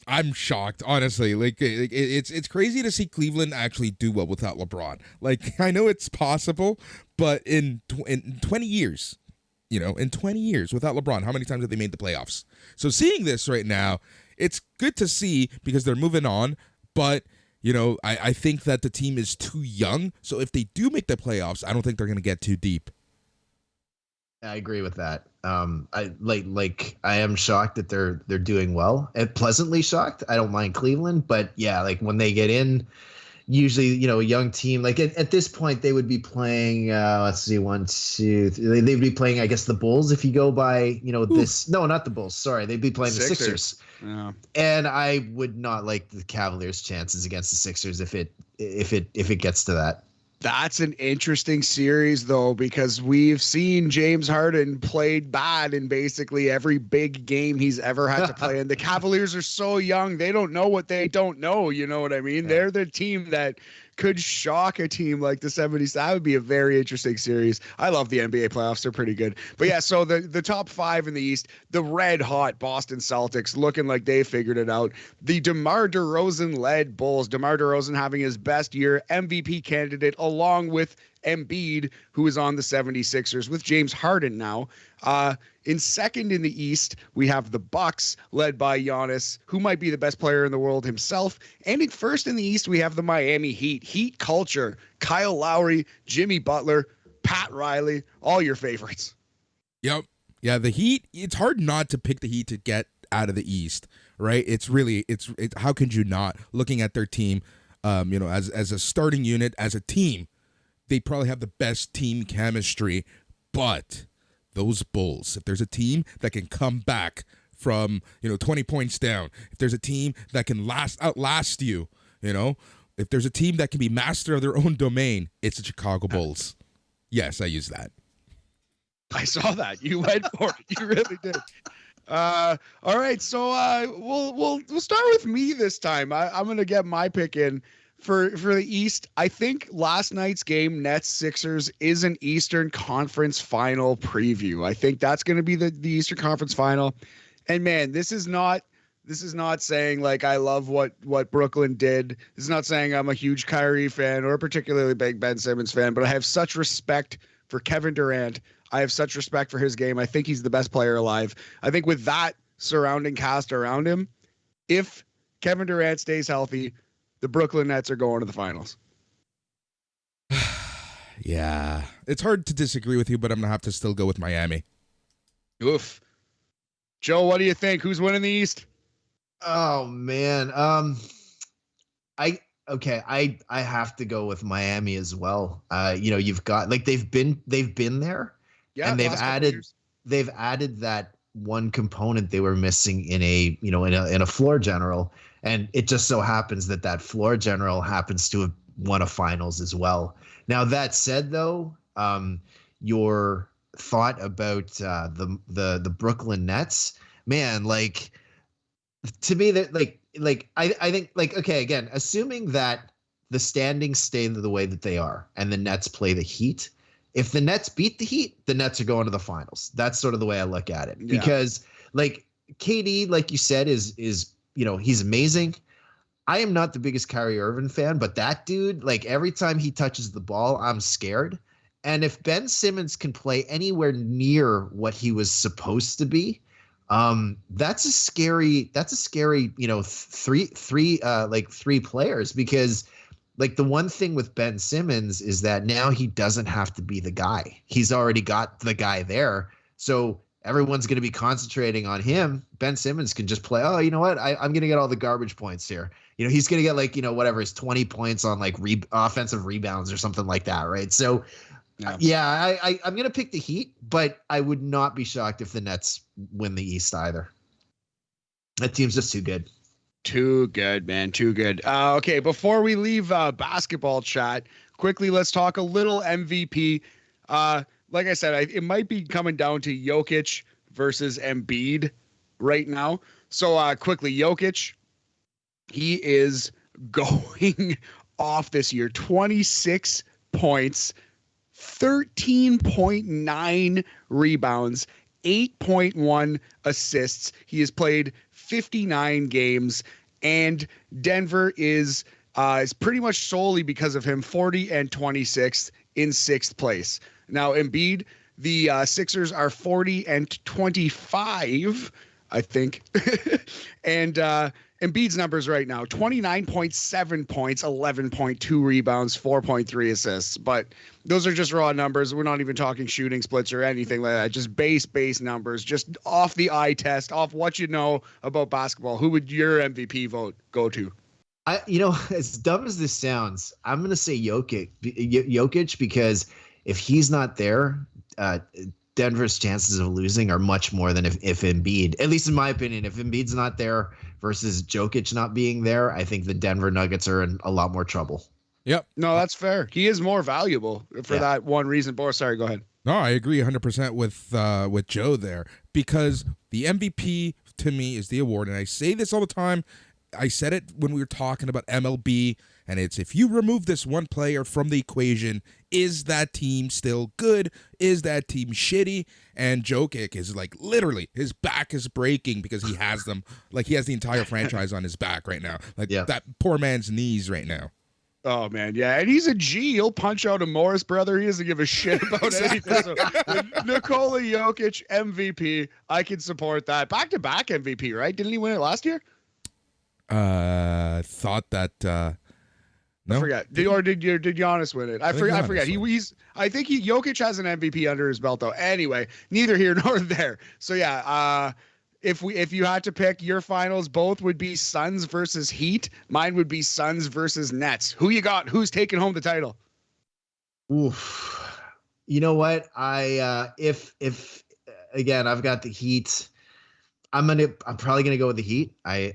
I'm shocked, honestly. It's crazy to see Cleveland actually do well without LeBron. I know it's possible, but in 20 years. In 20 years without LeBron, how many times have they made the playoffs? So seeing this right now, it's good to see because they're moving on. But, I think that the team is too young. So if they do make the playoffs, I don't think they're going to get too deep. I agree with that. I am shocked that they're doing well, and pleasantly shocked. I don't mind Cleveland, but yeah, when they get in, usually, a young team, at this point, they would be playing, let's see, 1, 2, 3. They'd be playing, I guess, the Bulls if you go by, this. No, not the Bulls. Sorry. They'd be playing the Sixers. Yeah. And I would not like the Cavaliers' chances against the Sixers if it gets to that. That's an interesting series, though, because we've seen James Harden played bad in basically every big game he's ever had to play. And the Cavaliers are so young. They don't know what they don't know. You know what I mean? Yeah. They're the team that could shock a team like the 70s. That would be a very interesting series. I love the NBA playoffs. They're pretty good. But yeah, so the top 5 in the East, the red hot Boston Celtics looking like they figured it out. The DeMar DeRozan led Bulls, DeMar DeRozan having his best year, MVP candidate, along with Embiid, who is on the 76ers with James Harden now. In second in the East, we have the Bucks led by Giannis, who might be the best player in the world himself. And in first in the East, we have the Miami Heat. Heat culture, Kyle Lowry, Jimmy Butler, Pat Riley, all your favorites. Yep. Yeah, the Heat, it's hard not to pick the Heat to get out of the East, right? It's how could you not? Looking at their team, as a starting unit, as a team, they probably have the best team chemistry, but those Bulls, if there's a team that can come back from 20 points down, if there's a team that can outlast you, if there's a team that can be master of their own domain, it's the Chicago Bulls. Yes, I use that. I saw that. You went for it. You really did. All right, so we'll start with me this time. I'm gonna get my pick in. For the East, I think last night's game, Nets-Sixers, is an Eastern Conference Final preview. I think that's going to be the Eastern Conference Final. And man, this is not saying I love what Brooklyn did. This is not saying I'm a huge Kyrie fan or a particularly big Ben Simmons fan, but I have such respect for Kevin Durant. I have such respect for his game. I think he's the best player alive. I think with that surrounding cast around him, if Kevin Durant stays healthy, the Brooklyn Nets are going to the finals. Yeah. It's hard to disagree with you, but I'm going to have to still go with Miami. Oof. Joe, what do you think? Who's winning the East? Oh, man. I have to go with Miami as well. You've got they've been there. Yeah. And they've added that one component they were missing in a floor general. And it just so happens that floor general happens to have won a finals as well. Now, that said, though, your thought about the Brooklyn Nets, man, to me, that I think okay, again, assuming that the standings stay the way that they are and the Nets play the Heat, if the Nets beat the Heat, the Nets are going to the finals. That's sort of the way I look at it. Yeah. Because KD, like you said, is he's amazing. I am not the biggest Kyrie Irving fan, but that dude, every time he touches the ball, I'm scared. And if Ben Simmons can play anywhere near what he was supposed to be, That's a scary, three players, because like the one thing with Ben Simmons is that now he doesn't have to be the guy. He's already got the guy there. So everyone's going to be concentrating on him. Ben Simmons can just play. Oh, you know what? I'm going to get all the garbage points here. He's going to get whatever his 20 points on offensive rebounds or something like that. Right. So I'm going to pick the Heat, but I would not be shocked if the Nets win the East either. That team's just too good. Too good, man. Too good. Okay, before we leave basketball chat, quickly, let's talk a little MVP. Like I said, it might be coming down to Jokic versus Embiid right now. So quickly, Jokic, he is going off this year. 26 points, 13.9 rebounds, 8.1 assists. He has played 59 games, and Denver is pretty much solely because of him, 40 and 26 in 6th place. Now, Embiid, the Sixers are 40 and 25, I think. And Embiid's numbers right now, 29.7 points, 11.2 rebounds, 4.3 assists. But those are just raw numbers. We're not even talking shooting splits or anything like that. Just base numbers, just off the eye test, off what you know about basketball. Who would your MVP vote go to? As dumb as this sounds, I'm going to say Jokic, because if he's not there, Denver's chances of losing are much more than if Embiid, at least in my opinion, if Embiid's not there versus Jokic not being there, I think the Denver Nuggets are in a lot more trouble. Yep. No, that's fair. He is more valuable for that one reason. Boris, sorry, go ahead. No, I agree 100% with Joe there, because the MVP to me is the award, and I say this all the time. I said it when we were talking about MLB, and it's, if you remove this one player from the equation, is that team still good? Is that team shitty? And Jokic is literally, his back is breaking because he has them. He has the entire franchise on his back right now. That poor man's knees right now. Oh, man, yeah, and he's a G. He'll punch out a Morris brother. He doesn't give a shit about anything. So, Nikola Jokic, MVP, I can support that. Back-to-back MVP, right? Didn't he win it last year? Thought that no. I forget. Did Giannis win it? I forget. I think Jokic has an MVP under his belt though. Anyway, neither here nor there. So yeah, if you had to pick your finals, both would be Suns versus Heat. Mine would be Suns versus Nets. Who you got? Who's taking home the title? Oof. You know what? If again, I've got the Heat. I'm probably gonna go with the Heat. I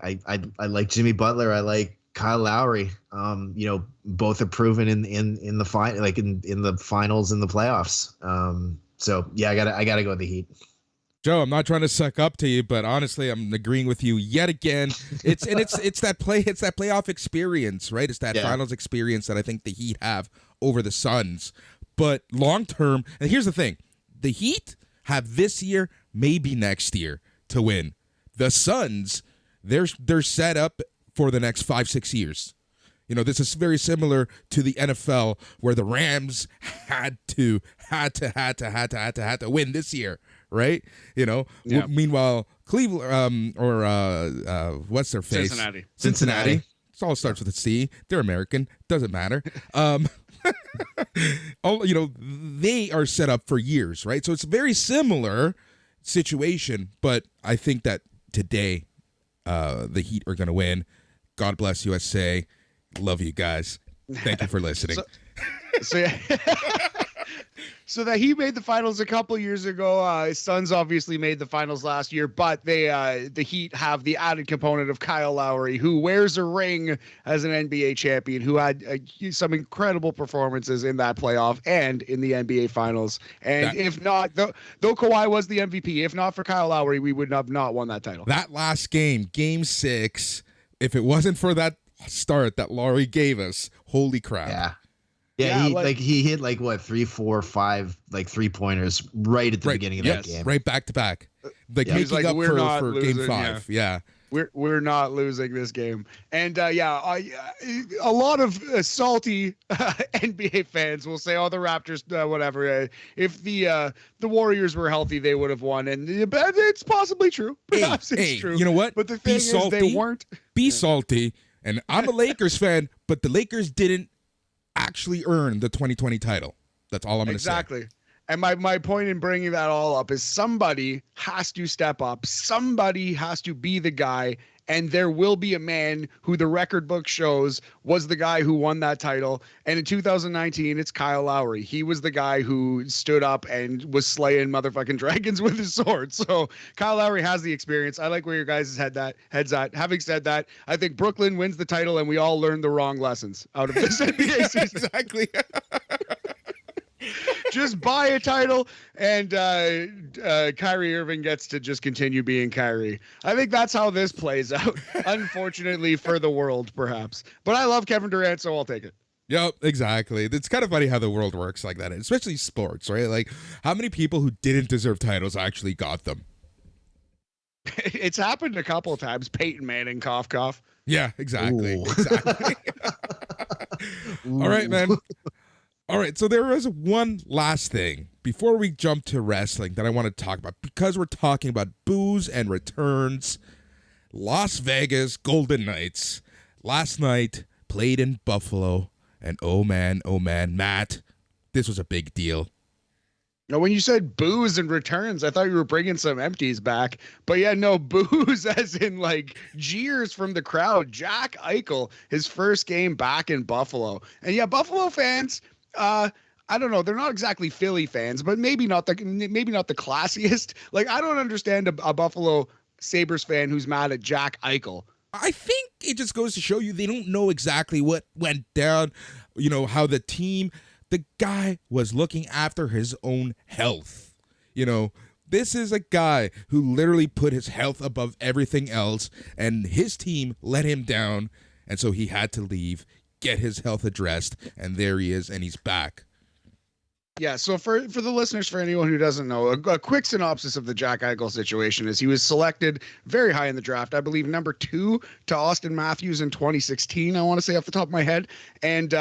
like Jimmy Butler. I like Kyle Lowry. Both are proven in the in the finals and the playoffs. So yeah, I gotta go with the Heat. Joe, I'm not trying to suck up to you, but honestly, I'm agreeing with you yet again. It's that playoff experience, right? It's that finals experience that I think the Heat have over the Suns. But long term, and here's the thing: the Heat have this year, maybe next year, to win. The Suns, they're set up for the next 5-6 years. This is very similar to the NFL, where the Rams had to win this year, right? Meanwhile, Cleveland what's their face? Cincinnati. It all starts with a C. They're American. Doesn't matter. They are set up for years, right? So it's a very similar situation, but I think that today the Heat are going to win. God bless USA. Love you guys. Thank you for listening. So that he made the finals a couple years ago. His Suns obviously made the finals last year, but the Heat have the added component of Kyle Lowry, who wears a ring as an NBA champion, who had some incredible performances in that playoff and in the NBA finals. And if not, though Kawhi was the MVP, if not for Kyle Lowry, we would have not won that title. That last game, Game 6, if it wasn't for that start that Lowry gave us, holy crap. Yeah, he hit 3, 4, 5 3-pointers right at the beginning of that game. Right back to back. Making up for losing, Game 5. Yeah. We're not losing this game. And a lot of salty NBA fans will say, "Oh, the Raptors, whatever. If the Warriors were healthy, they would have won." And it's possibly true. Perhaps it's true. You know what? But the thing is, they weren't. Be salty. And I'm a Lakers fan, but the Lakers didn't actually earn the 2020 title. That's all I'm going to say. Exactly. And my point in bringing that all up is somebody has to step up. Somebody has to be the guy. And there will be a man who the record book shows was the guy who won that title. And in 2019, it's Kyle Lowry. He was the guy who stood up and was slaying motherfucking dragons with his sword. So Kyle Lowry has the experience. I like where your guys' heads at. Having said that, I think Brooklyn wins the title and we all learned the wrong lessons out of this NBA season. Exactly. Just buy a title, and Kyrie Irving gets to just continue being Kyrie. I think that's how this plays out, unfortunately for the world, perhaps. But I love Kevin Durant, so I'll take it. Yep, exactly. It's kind of funny how the world works like that, especially sports, right? Like, how many people who didn't deserve titles actually got them? It's happened a couple of times. Peyton Manning, cough, cough. Yeah, exactly. Exactly. All right, man. All right, so there is one last thing before we jump to wrestling that I want to talk about, because we're talking about booze and returns. Las Vegas Golden Knights last night played in Buffalo, and oh man, Matt, this was a big deal. Now, when you said booze and returns, I thought you were bringing some empties back. But yeah, no, booze as in like jeers from the crowd. Jack Eichel, his first game back in Buffalo. And yeah, Buffalo fans, I don't know. They're not exactly Philly fans, but maybe not the classiest. Like, I don't understand a Buffalo Sabres fan who's mad at Jack Eichel. I think it just goes to show you they don't know exactly what went down, you know, how the guy was looking after his own health. You know, this is a guy who literally put his health above everything else, and his team let him down, and so he had to leave, get his health addressed, and there he is, and he's back. Yeah, so for the listeners, for anyone who doesn't know, a quick synopsis of the Jack Eichel situation is he was selected very high in the draft, I believe number 2 to Austin Matthews in 2016, I want to say off the top of my head. And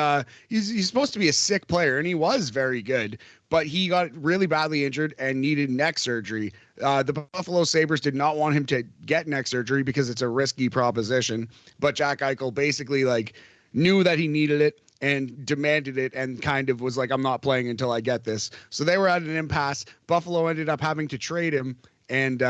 he's supposed to be a sick player, and he was very good, but he got really badly injured and needed neck surgery. The Buffalo Sabres did not want him to get neck surgery because it's a risky proposition, but Jack Eichel basically knew that he needed it and demanded it and kind of was like, I'm not playing until I get this. So they were at an impasse. Buffalo ended up having to trade him, and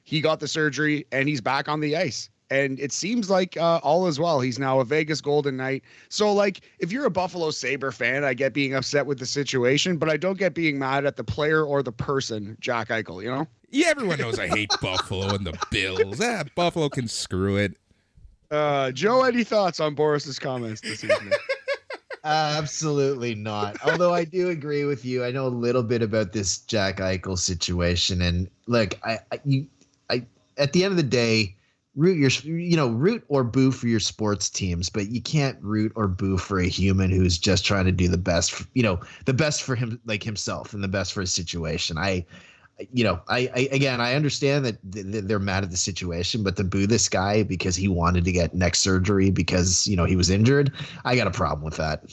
he got the surgery, and he's back on the ice. And it seems like all is well. He's now a Vegas Golden Knight. So, if you're a Buffalo Sabre fan, I get being upset with the situation, but I don't get being mad at the player or the person, Jack Eichel, you know? Yeah, everyone knows I hate Buffalo and the Bills. Buffalo can screw it. Joe, any thoughts on Boris's comments this evening? Absolutely not. Although I do agree with you. I know a little bit about this Jack Eichel situation, and look, I at the end of the day, root or boo for your sports teams, but you can't root or boo for a human who's just trying to do the best, the best for him, like himself, and the best for his situation. I understand that they're mad at the situation, but to boo this guy because he wanted to get neck surgery because, he was injured, I got a problem with that.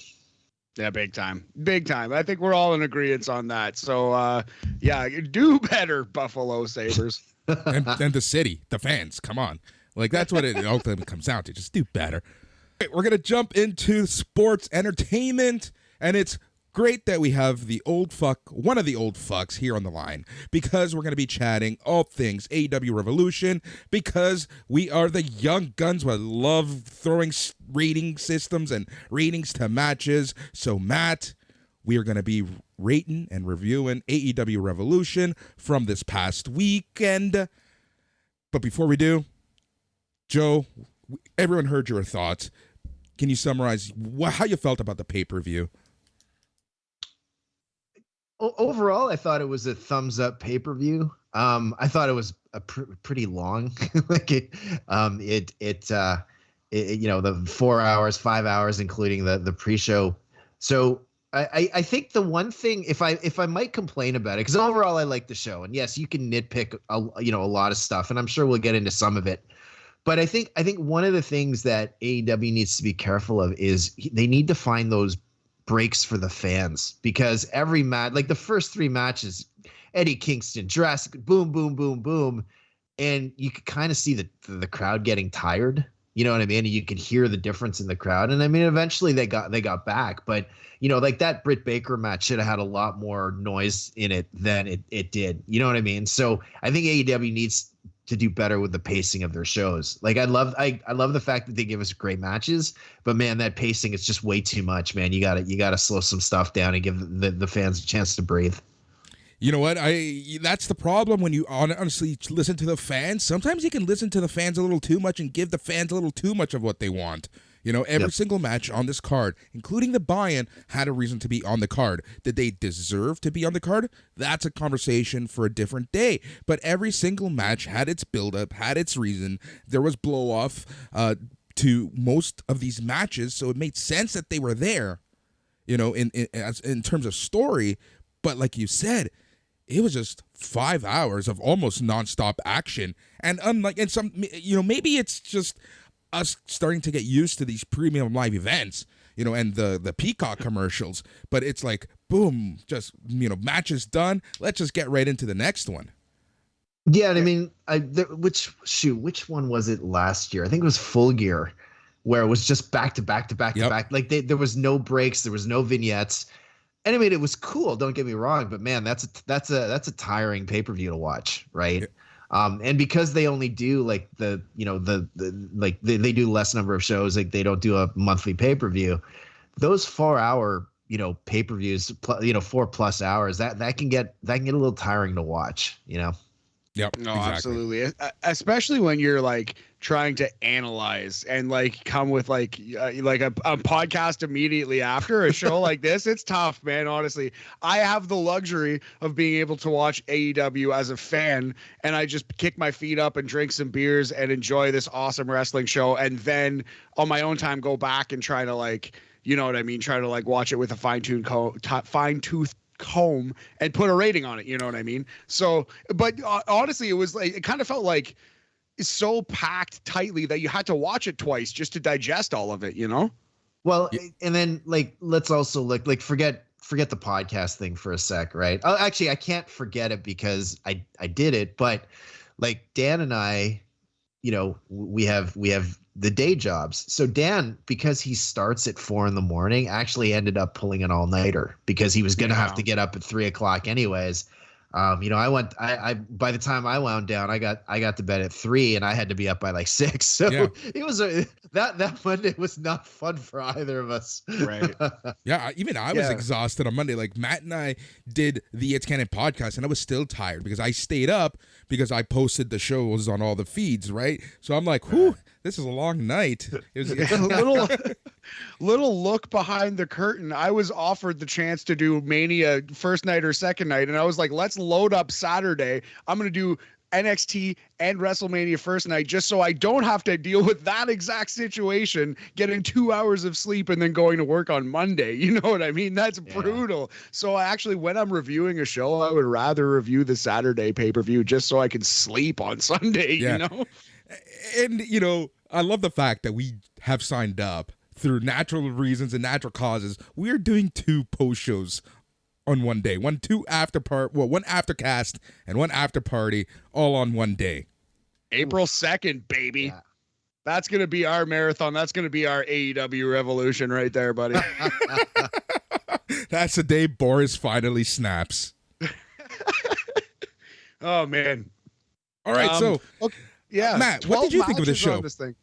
Yeah, big time. I think we're all in agreement on that. So, do better, Buffalo Sabres. and the city, the fans, come on. That's what it ultimately comes down to. Just do better. Right, we're going to jump into sports entertainment, and it's great that we have one of the old fucks here on the line, because we're going to be chatting all things AEW Revolution, because we are the young guns who love throwing rating systems and ratings to matches. So, Matt, we are going to be rating and reviewing AEW Revolution from this past weekend. But before we do, Joe, everyone heard your thoughts. Can you summarize how you felt about the pay-per-view? Overall, I thought it was a thumbs up pay-per-view. I thought it was pretty long. The 4 hours, 5 hours, including the pre-show. So I think the one thing, if I might complain about it, because overall I like the show, and yes, you can nitpick a lot of stuff, and I'm sure we'll get into some of it. But I think one of the things that AEW needs to be careful of is they need to find those breaks for the fans, because every match, like the first 3 matches, Eddie Kingston, Jurassic, boom, boom, boom, boom, and you could kind of see the crowd getting tired. You know what I mean? And you could hear the difference in the crowd. And I mean, eventually they got back, but like that Britt Baker match should have had a lot more noise in it than it did. You know what I mean? So I think AEW needs to do better with the pacing of their shows. Like I love the fact that they give us great matches, but man, that pacing is just way too much, man. You gotta slow some stuff down and give the fans a chance to breathe. You know what? That's the problem when you honestly listen to the fans. Sometimes you can listen to the fans a little too much and give the fans a little too much of what they want. Every single match on this card, including the buy-in, had a reason to be on the card. Did they deserve to be on the card? That's a conversation for a different day. But every single match had its build-up, had its reason. There was blow-off to most of these matches, so it made sense that they were there, in terms of story. But like you said, it was just 5 hours of almost nonstop action. And maybe it's just us starting to get used to these premium live events, and the Peacock commercials. But it's like, boom, just, matches done. Let's just get right into the next one. Yeah, and I mean, which one was it last year? I think it was Full Gear, where it was just back to back to back to back. Like there was no breaks, there was no vignettes. And I mean, it was cool. Don't get me wrong, but man, that's a tiring pay-per-view to watch, right? Yeah. And because they only do like they do less number of shows, like they don't do a monthly pay-per-view. Those 4-hour, pay-per-views, 4+ hours, that can get a little tiring to watch, Yep. No, exactly. Absolutely. Especially when you're like trying to analyze and like come with like a podcast immediately after a show like this. It's tough, man. Honestly, I have the luxury of being able to watch AEW as a fan, and I just kick my feet up and drink some beers and enjoy this awesome wrestling show. And then on my own time, go back and try to like, you know what I mean? Try to like watch it with a fine-tooth comb and put a rating on it, you know what I mean? So, but honestly, it kind of felt like it's so packed tightly that you had to watch it twice just to digest all of it, Well, and then like let's also like forget the podcast thing for a sec, right? Actually, I can't forget it because I did it, but like Dan and I, we have the day jobs. So Dan, because he starts at 4 a.m, actually ended up pulling an all-nighter because he was going to have to get up at 3 o'clock anyways. I by the time I wound down, I got to bed at 3 and I had to be up by like 6. So it was that Monday was not fun for either of us. Right. Yeah. Even I was exhausted on Monday. Like Matt and I did the It's Canon podcast and I was still tired because I stayed up because I posted the shows on all the feeds. Right. So I'm like, whew, this is a long night. It was a little look behind the curtain. I was offered the chance to do Mania first night or second night, and I was like, let's load up Saturday. I'm going to do NXT and WrestleMania first night just so I don't have to deal with that exact situation, getting 2 hours of sleep and then going to work on Monday. You know what I mean? That's brutal. So when I'm reviewing a show, I would rather review the Saturday pay-per-view just so I can sleep on Sunday, And, I love the fact that we have signed up through natural reasons and natural causes. We're doing 2 post shows on one day, one aftercast and one after party, all on one day. April 2nd, baby. Yeah. That's going to be our marathon. That's going to be our AEW Revolution right there, buddy. That's the day Boris finally snaps. Oh, man. All right, so... Okay. Yeah, Matt, what did you think of the show? This thing.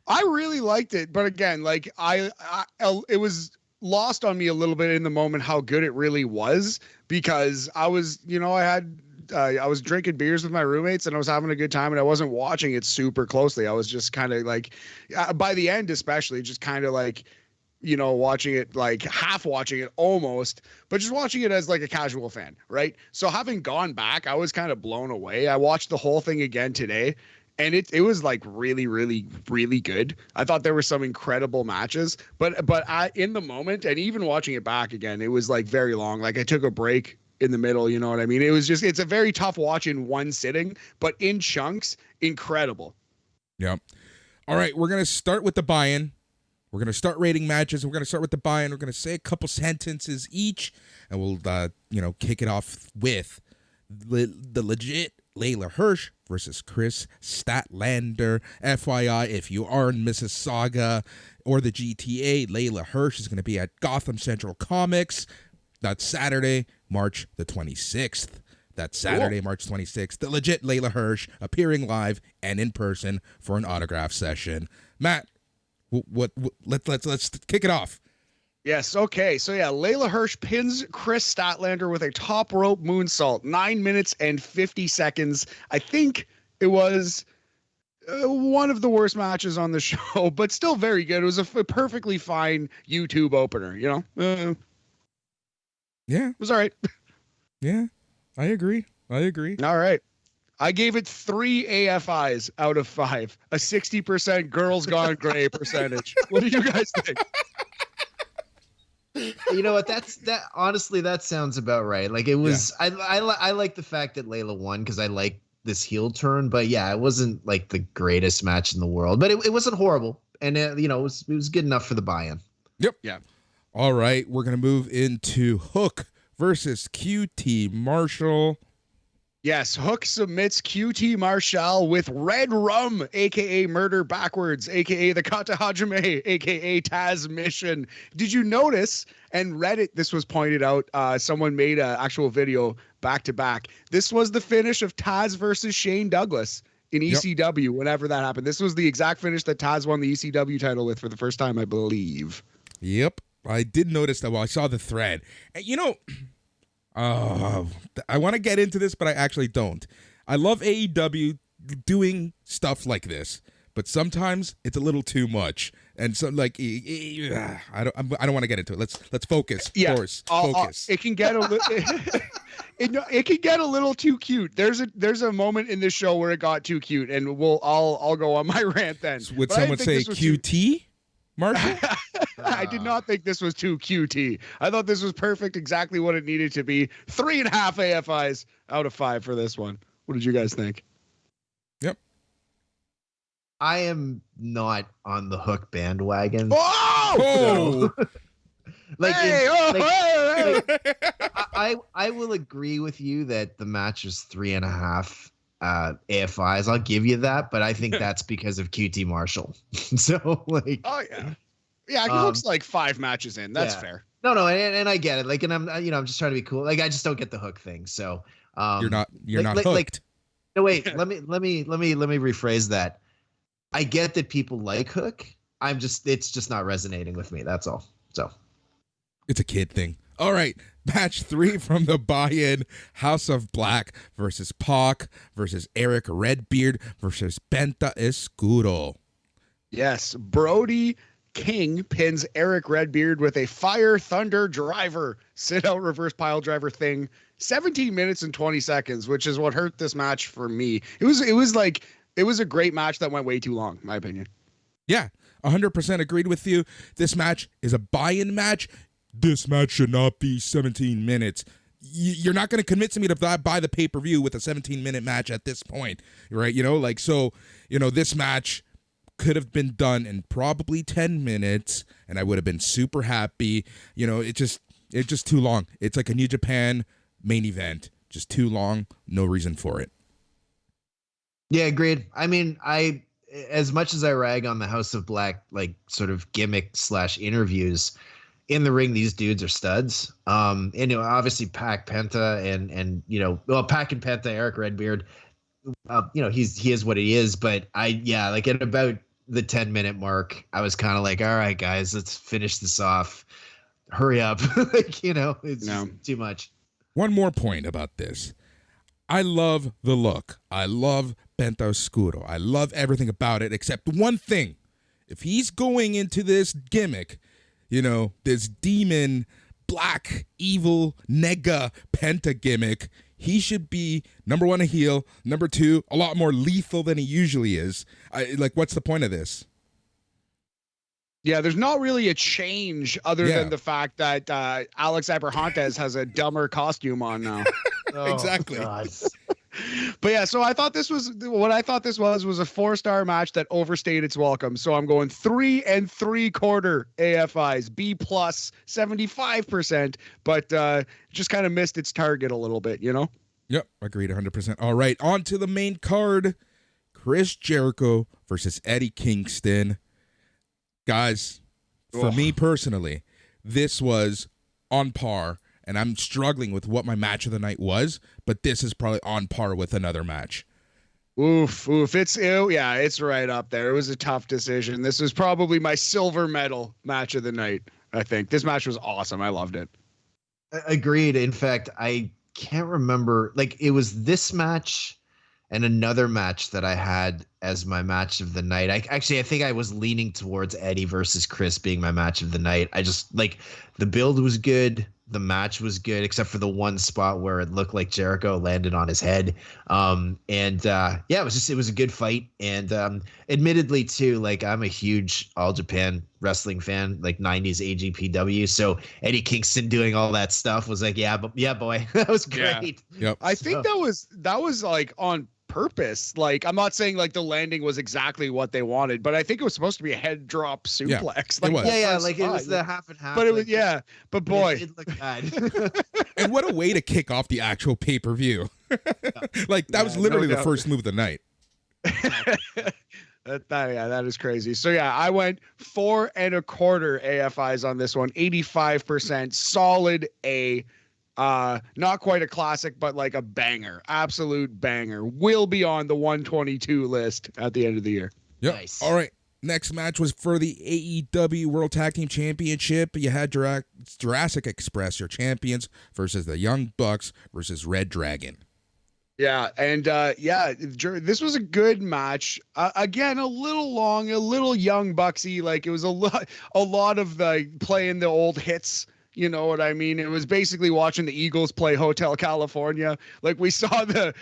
I really liked it, but again, like it was lost on me a little bit in the moment how good it really was, because I was, I was drinking beers with my roommates and I was having a good time and I wasn't watching it super closely. I was just kind of like, by the end especially, just kind of like, watching it, like half watching it almost, but just watching it as like a casual fan, right? So having gone back, I was kind of blown away. I watched the whole thing again today. And it was like really, really, really good. I thought there were some incredible matches, but in the moment, and even watching it back again, it was like very long. Like I took a break in the middle, you know what I mean? It's a very tough watch in one sitting, but in chunks, incredible. Yep. All right, we're going to start with the buy-in. We're going to start rating matches. We're going to start with the buy-in. We're going to say a couple sentences each, and we'll, kick it off with the legit Layla Hirsch versus Chris Statlander. FYI, if you are in Mississauga or the GTA, Layla Hirsch is going to be at Gotham Central Comics. That's Saturday, March the 26th. That's Saturday, March 26th. The legit Layla Hirsch appearing live and in person for an autograph session. Matt, let's kick it off. Yes. Okay. So yeah, Layla Hirsch pins Chris Statlander with a top rope moonsault. 9 minutes and 50 seconds. I think it was one of the worst matches on the show, but still very good. It was a perfectly fine YouTube opener. Yeah, it was all right. Yeah, I agree. All right. I gave it 3 AFIs out of 5, a 60% Girls Gone Gray percentage. What do you guys think? You know what? Honestly, that sounds about right. Like it was. Yeah. I like the fact that Layla won because I like this heel turn. But yeah, it wasn't like the greatest match in the world. But it wasn't horrible, and it was good enough for the buy-in. Yep. Yeah. All right, we're gonna move into Hook versus QT Marshall. Yes, Hook submits QT Marshall with Red Rum, a.k.a. Murder Backwards, a.k.a. the Kata Hajime, a.k.a. Taz Mission. Did you notice, and Reddit, this was pointed out, someone made an actual video back-to-back. This was the finish of Taz versus Shane Douglas in ECW whenever that happened. This was the exact finish that Taz won the ECW title with for the first time, I believe. Yep, I did notice that. Well, I saw the thread. And, I want to get into this, but I actually don't. I love AEW doing stuff like this, but sometimes it's a little too much. And so, I don't want to get into it. Let's focus. Yeah, Boris, focus. It can get a little. It can get a little too cute. There's a moment in this show where it got too cute, and I'll go on my rant then. Would someone say QT? Marshall? I did not think this was too QT. I thought this was perfect, exactly what it needed to be. 3.5 AFIs out of 5 for this one. What did you guys think? Yep. I am not on the Hook bandwagon. Oh! I will agree with you that the match is 3.5 AFIs. I'll give you that, but I think that's because of QT Marshall. So oh yeah. Yeah, he looks like 5 matches in. That's fair. No, and I get it. Like, and I'm just trying to be cool. Like, I just don't get the Hook thing. So, you're not hooked. No, wait. Let me rephrase that. I get that people like Hook. It's just not resonating with me. That's all. So, it's a kid thing. All right, match 3 from the buy-in: House of Black versus Pac versus Eric Redbeard versus Penta Escudo. Yes, Brody King pins Eric Redbeard with a Fire Thunder Driver sit-out reverse pile driver thing. 17 minutes and 20 seconds, which is what hurt this match for me. It was a great match that went way too long, in my opinion. Yeah, 100% agreed with you. This match is a buy-in match. This match should not be 17 minutes. You're not going to convince me to buy the pay-per-view with a 17-minute match at this point, right? This match could have been done in probably 10 minutes, and I would have been super happy. It's just too long. It's like a New Japan main event. Just too long. No reason for it. Yeah, agreed. I mean, as much as I rag on the House of Black, like sort of gimmick / interviews, in the ring, these dudes are studs. And obviously Pac, Penta, and Pac and Penta, Eric Redbeard, he is what he is. But at about the 10-minute mark, I was kind of like, all right, guys, let's finish this off. Hurry up. It's just too much. One more point about this. I love the look. I love Penta Escudo. I love everything about it except one thing. If he's going into this gimmick, this demon, black, evil, nega Penta gimmick, he should be, number 1, a heel, number 2, a lot more lethal than he usually is. What's the point of this? Yeah, there's not really a change other than the fact that Alex Abrahantes has a dumber costume on now. Exactly. But yeah, so I thought this was a 4-star match that overstayed its welcome. So I'm going 3 3/4 AFIs, B plus 75%, but just kind of missed its target a little bit, you know? Yep, agreed 100%. All right, on to the main card. Chris Jericho versus Eddie Kingston. Guys, for me personally, this was on par, and I'm struggling with what my match of the night was, but this is probably on par with another match. Oof. It's right up there. It was a tough decision. This was probably my silver medal match of the night, I think. This match was awesome. I loved it. Agreed. In fact, I can't remember. Like, it was this match and another match that I had as my match of the night. I think I was leaning towards Eddie versus Chris being my match of the night. I just, like, the build was good. The match was good, except for the one spot where it looked like Jericho landed on his head. It was a good fight. And admittedly too, like, I'm a huge All Japan wrestling fan, like 90s AGPW. So Eddie Kingston doing all that stuff was like, yeah, boy, that was great. Yeah. Yep. I think that was like on purpose. Like, I'm not saying like the landing was exactly what they wanted, but I think it was supposed to be a head drop suplex. It was. It was the half and half. But it was, but boy, it looked bad. And what a way to kick off the actual pay-per-view. Like, that was literally the first move of the night. That is crazy. So yeah, I went 4 1/4 AFIs on this one, 85%, solid A. Not quite a classic, but like a banger, absolute banger. Will be on the 122 list at the end of the year. Yep. Nice. All right. Next match was for the AEW World Tag Team Championship. You had Jurassic Express, your champions, versus the Young Bucks versus Red Dragon. Yeah, and this was a good match. Again, a little long, a little Young Bucksy. Like, it was a lot of the playing the old hits. You know what I mean? It was basically watching the Eagles play Hotel California. Like, we saw the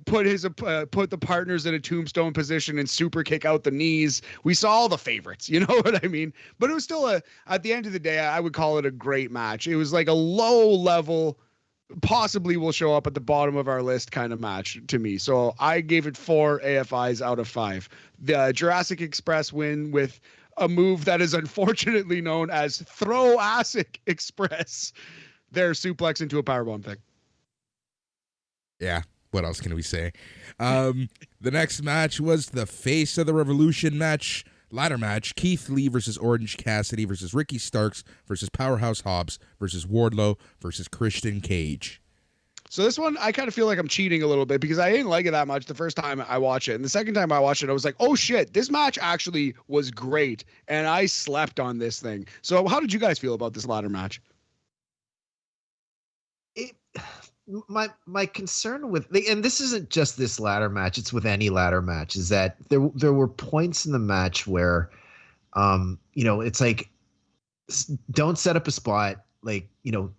put the partners in a tombstone position and super kick out the knees. We saw all the favorites. You know what I mean? But it was still at the end of the day, I would call it a great match. It was like a low level, possibly will show up at the bottom of our list kind of match to me. So I gave it 4 AFIs out of 5. The Jurassic Express win with a move that is unfortunately known as Throw-Asic Express. Their suplex into a powerbomb thing. Yeah, what else can we say? The next match was the Face of the Revolution match, ladder match. Keith Lee versus Orange Cassidy versus Ricky Starks versus Powerhouse Hobbs versus Wardlow versus Christian Cage. So this one, I kind of feel like I'm cheating a little bit because I didn't like it that much the first time I watched it. And the second time I watched it, I was like, oh shit, this match actually was great. And I slept on this thing. So how did you guys feel about this ladder match? My concern with, and this isn't just this ladder match, it's with any ladder match, is that there were points in the match where, it's like, don't set up a spot. Like,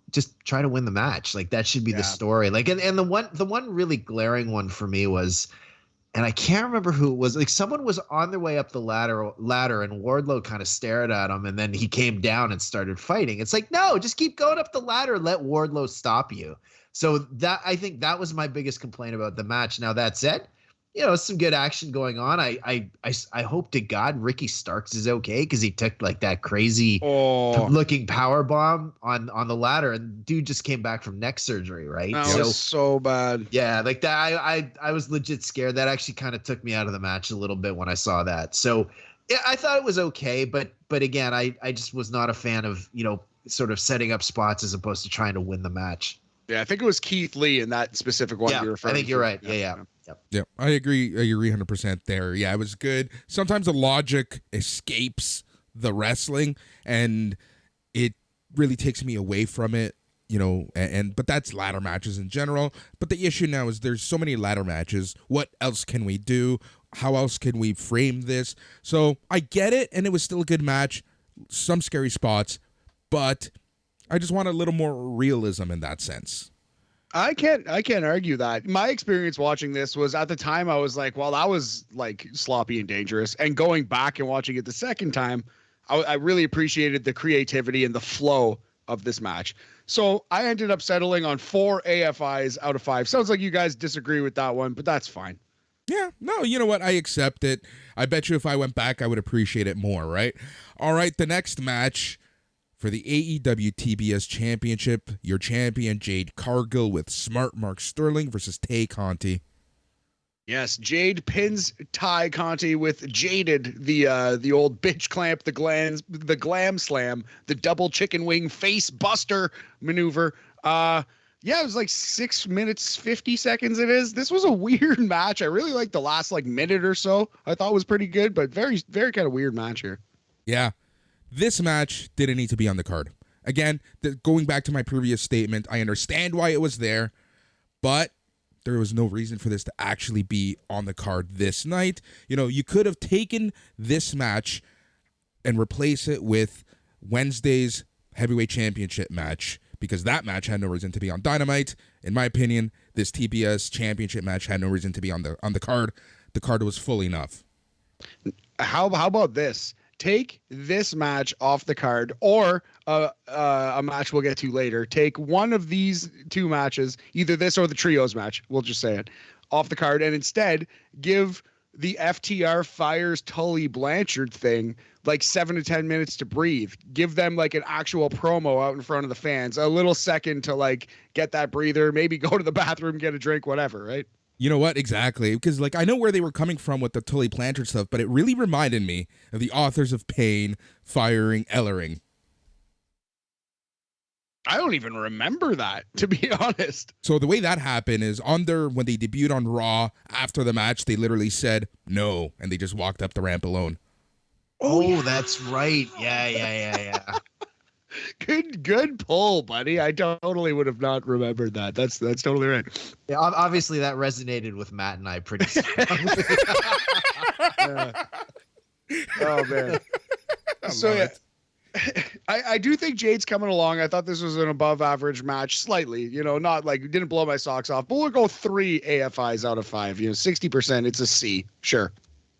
just try to win the match. Like, that should be the story. Like, and the one really glaring one for me was, and I can't remember who it was. Like, someone was on their way up the ladder, and Wardlow kind of stared at him, and then he came down and started fighting. It's like, no, just keep going up the ladder. Let Wardlow stop you. So I think that was my biggest complaint about the match. Now, that said, some good action going on. I hope to God Ricky Starks is okay, because he took like that crazy looking power bomb on the ladder, and dude just came back from neck surgery, right? That was so bad. Yeah, like that. I was legit scared. That actually kind of took me out of the match a little bit when I saw that. So yeah, I thought it was okay, but again, I just was not a fan of sort of setting up spots as opposed to trying to win the match. Yeah, I think it was Keith Lee in that specific one. Yeah, I think you're right. Yeah. Yep, I agree 100% there. Yeah, it was good. Sometimes the logic escapes the wrestling, and it really takes me away from it, but that's ladder matches in general. But the issue now is there's so many ladder matches. What else can we do? How else can we frame this? So I get it, and it was still a good match. Some scary spots, but I just want a little more realism in that sense. I can't argue that. My experience watching this was, at the time I was like, well, that was like sloppy and dangerous. And going back and watching it the second time, I really appreciated the creativity and the flow of this match. So I ended up settling on 4 AFIs out of 5. Sounds like you guys disagree with that one, but that's fine. Yeah, no, you know what? I accept it. I bet you if I went back, I would appreciate it more, right? All right, the next match for the AEW TBS Championship, your champion Jade Cargill with Smart Mark Sterling versus Tay Conti. Yes, Jade pins Ty Conti with Jaded, the old bitch clamp, the glam slam, the double chicken wing face buster maneuver. Yeah, it was like 6 minutes 50 seconds. This was a weird match. I really liked the last like minute or so. I thought was pretty good, but very very kind of weird match here. Yeah, this match didn't need to be on the card. Again, going back to my previous statement, I understand why it was there, but there was no reason for this to actually be on the card this night. You know, you could have taken this match and replace it with Wednesday's heavyweight championship match, because that match had no reason to be on Dynamite. In my opinion, this TBS championship match had no reason to be on the card. The card was full enough. How about this? Take this match off the card, or a match we'll get to later. Take one of these 2 matches, either this or the trios match, we'll just say it, off the card, and instead give the FTR fires Tully Blanchard thing like 7 to 10 minutes to breathe. Give them like an actual promo out in front of the fans, a little second to like get that breather, maybe go to the bathroom, get a drink, whatever, right? You know what? Exactly. Because, like, I know where they were coming from with the Tully Blanchard stuff, but it really reminded me of the Authors of Pain firing Ellering. I don't even remember that, to be honest. So the way that happened is when they debuted on Raw, after the match, they literally said no, and they just walked up the ramp alone. Oh, yeah. That's right. Yeah. Good pull, buddy. I totally would have not remembered that. That's totally right. Yeah, obviously that resonated with Matt and I pretty strongly. Yeah. Oh man. So yeah, I do think Jade's coming along. I thought this was an above average match, slightly. You know, not like didn't blow my socks off, but we'll go 3 AFIs out of 5. You know, 60%. It's a C. Sure.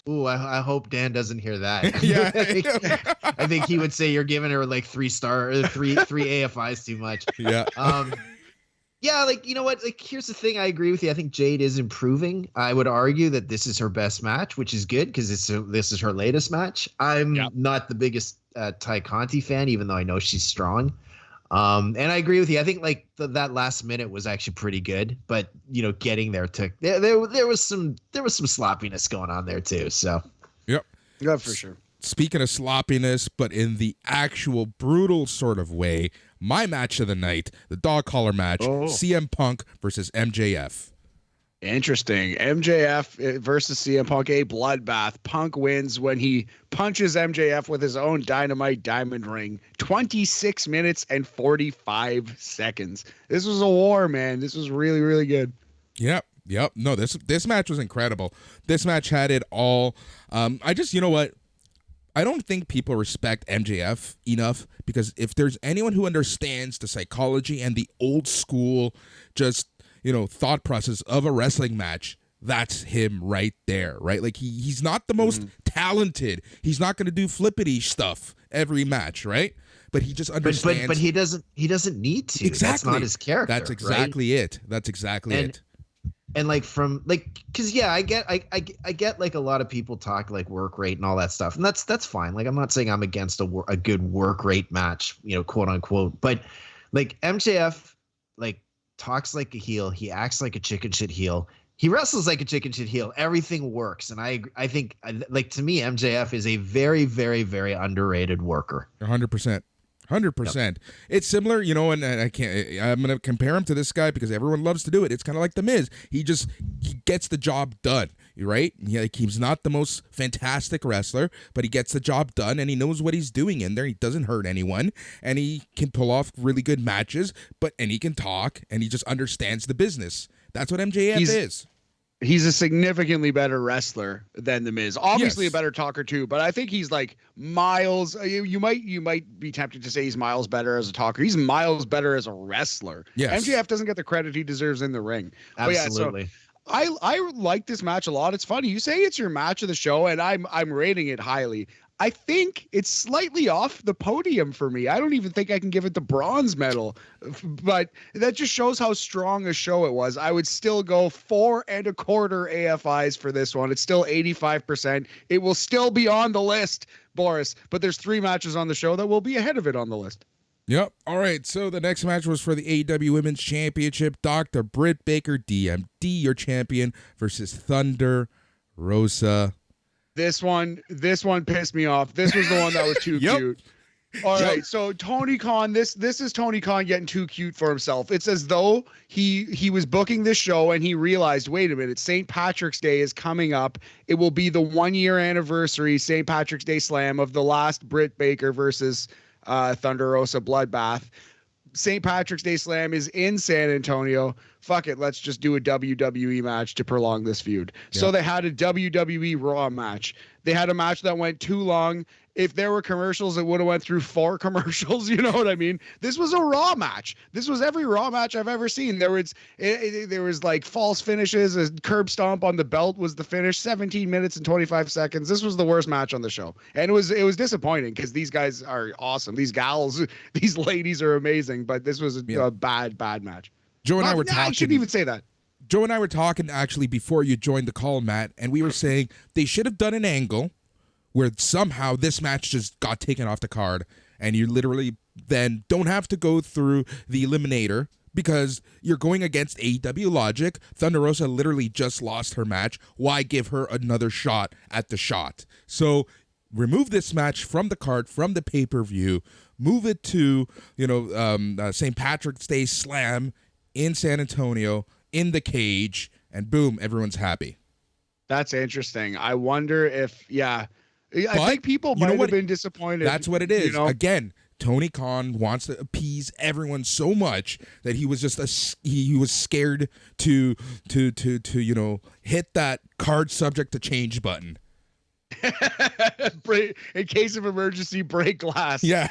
Ooh, I hope Dan doesn't hear that. Yeah. I think he would say you're giving her like 3 AFIs too much. Yeah. Yeah, like, you know what? Like, here's the thing. I agree with you. I think Jade is improving. I would argue that this is her best match, which is good because this is her latest match. I'm not the biggest Ty Conti fan, even though I know she's strong. And I agree with you. I think like that last minute was actually pretty good, but you know, getting there took there was some sloppiness going on there too. So, yep, yeah, for sure. Speaking of sloppiness, but in the actual brutal sort of way, my match of the night, the dog collar match, CM Punk versus MJF. Interesting. MJF versus CM Punk, a bloodbath. Punk wins when he punches MJF with his own dynamite diamond ring. 26 minutes and 45 seconds. This was a war, man. This was really, really good. Yep. No, this match was incredible. This match had it all. You know what? I don't think people respect MJF enough, because if there's anyone who understands the psychology and the old school just, you know, thought process of a wrestling match, that's him right there, right? Like he's not the most talented. He's not going to do flippity stuff every match, right? But he just understands. But he doesn't need to. Exactly. That's not his character. That's exactly it. That's exactly it. And like because yeah, I get like a lot of people talk like work rate and all that stuff, and that's fine. Like I'm not saying I'm against a good work rate match, you know, quote unquote. But like MJF, like talks like a heel, he acts like a chicken shit heel, he wrestles like a chicken shit heel. Everything works, and I think like to me MJF is a very very very underrated worker. 100%. 100%. Yep. It's similar, you know, and I'm going to compare him to this guy because everyone loves to do it. It's kind of like The Miz. He gets the job done, right? He's not the most fantastic wrestler, but he gets the job done, and he knows what he's doing in there. He doesn't hurt anyone, and he can pull off really good matches, and he can talk, and he just understands the business. That's what MJF is. He's a significantly better wrestler than The Miz. Obviously a better talker too, but I think he's like miles. You might be tempted to say he's miles better as a talker. He's miles better as a wrestler. Yes. MJF doesn't get the credit he deserves in the ring. Absolutely. But yeah, so I like this match a lot. It's funny. You say it's your match of the show, and I'm rating it highly. I think it's slightly off the podium for me. I don't even think I can give it the bronze medal, but that just shows how strong a show it was. I would still go 4 1/4 AFIs for this one. It's still 85%. It will still be on the list, Boris, but there's 3 matches on the show that will be ahead of it on the list. Yep. All right. So the next match was for the AEW Women's Championship. Dr. Britt Baker, DMD, your champion, versus Thunder Rosa. This one pissed me off. This was the one that was too cute. All right, so Tony Khan, this is Tony Khan getting too cute for himself. It's as though he was booking this show and he realized, wait a minute, St. Patrick's Day is coming up. It will be the 1-year anniversary St. Patrick's Day Slam of the last Britt Baker versus Thunder Rosa bloodbath. St. Patrick's Day Slam is in San Antonio. Fuck it, let's just do a WWE match to prolong this feud. Yeah. So they had a WWE Raw match. They had a match that went too long. If there were commercials, it would have went through 4 commercials. You know what I mean? This was a Raw match. This was every Raw match I've ever seen. There was like false finishes. A curb stomp on the belt was the finish. 17 minutes and 25 seconds. This was the worst match on the show, and it was disappointing because these guys are awesome. These gals, these ladies are amazing. But this was a bad match. Joe and I were talking. I shouldn't even say that. Joe and I were talking actually before you joined the call, Matt, and we were saying they should have done an angle where somehow this match just got taken off the card and you literally then don't have to go through the eliminator because you're going against AEW logic. Thunder Rosa literally just lost her match. Why give her another shot at the shot? So remove this match from the card, from the pay-per-view, move it to, St. Patrick's Day Slam in San Antonio, in the cage, and boom, everyone's happy. That's interesting. I wonder if, I think people might have been disappointed. That's what it is. Again, Tony Khan wants to appease everyone so much that he was just he was scared to hit that card subject to change button. In case of emergency, break glass. Yeah.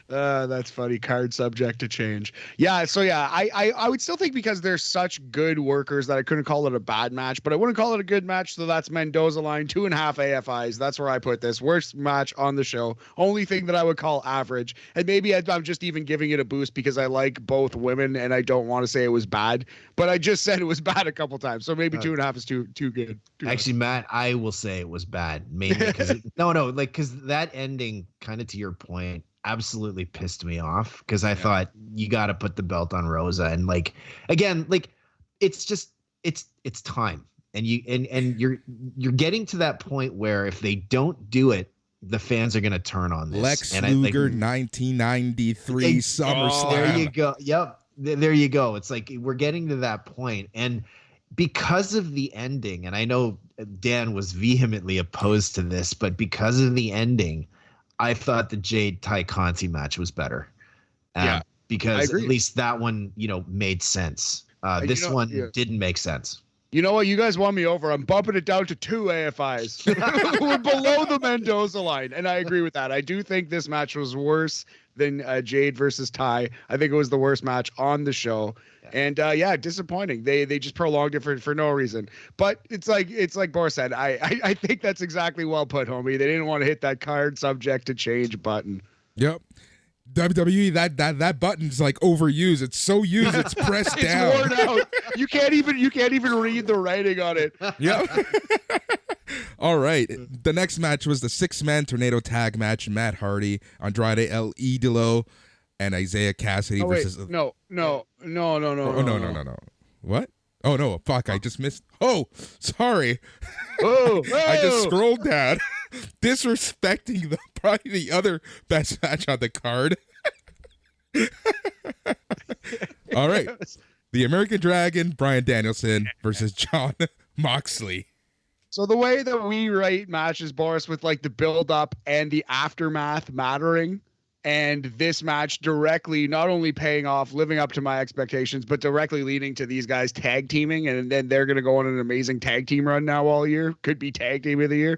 That's funny. Card subject to change. Yeah. So I would still think because they're such good workers that I couldn't call it a bad match, but I wouldn't call it a good match. So that's Mendoza line, 2.5 AFIs. That's where I put this. Worst match on the show. Only thing that I would call average. And maybe I'm just even giving it a boost because I like both women and I don't want to say it was bad, but I just said it was bad a couple times. So maybe 2.5 is too good. Actually, Matt, I will say it was bad, mainly because because that ending, kind of to your point, absolutely pissed me off because I thought you got to put the belt on Rosa, and it's just it's time, and you're getting to that point where if they don't do it, the fans are going to turn on this. Lex Luger, 1993 SummerSlam. There you go. Yep, there you go. It's like we're getting to that point, and because of the ending, and I know Dan was vehemently opposed to this, but because of the ending, I thought the Jade Ty Conti match was better. Because at least that one, made sense. This one didn't make sense. You know what? You guys won me over. I'm bumping it down to 2 AFIs. We're below the Mendoza line, and I agree with that. I do think this match was worse than Jade versus Ty. I think it was the worst match on the show. And disappointing. They just prolonged it for no reason. But it's like Boris said. I think that's exactly well put, homie. They didn't want to hit that card subject to change button. Yep. WWE, that button's like overused. It's so used, it's pressed it's down. Worn out. You can't even read the writing on it. Yep. All right. The next match was the 6-man tornado tag match. Matt Hardy, Andrade El Idolo, and Isaiah Cassidy versus. No. Oh, no. What? Oh no! Fuck! I just missed. Oh, sorry. Oh, I just scrolled down, disrespecting probably the other best match on the card. All right, the American Dragon, Bryan Danielson versus Jon Moxley. So the way that we write matches, Boris, with like the build up and the aftermath mattering, and this match directly not only paying off, living up to my expectations, but directly leading to these guys tag teaming, and then they're going to go on an amazing tag team run now all year. Could be tag team of the year.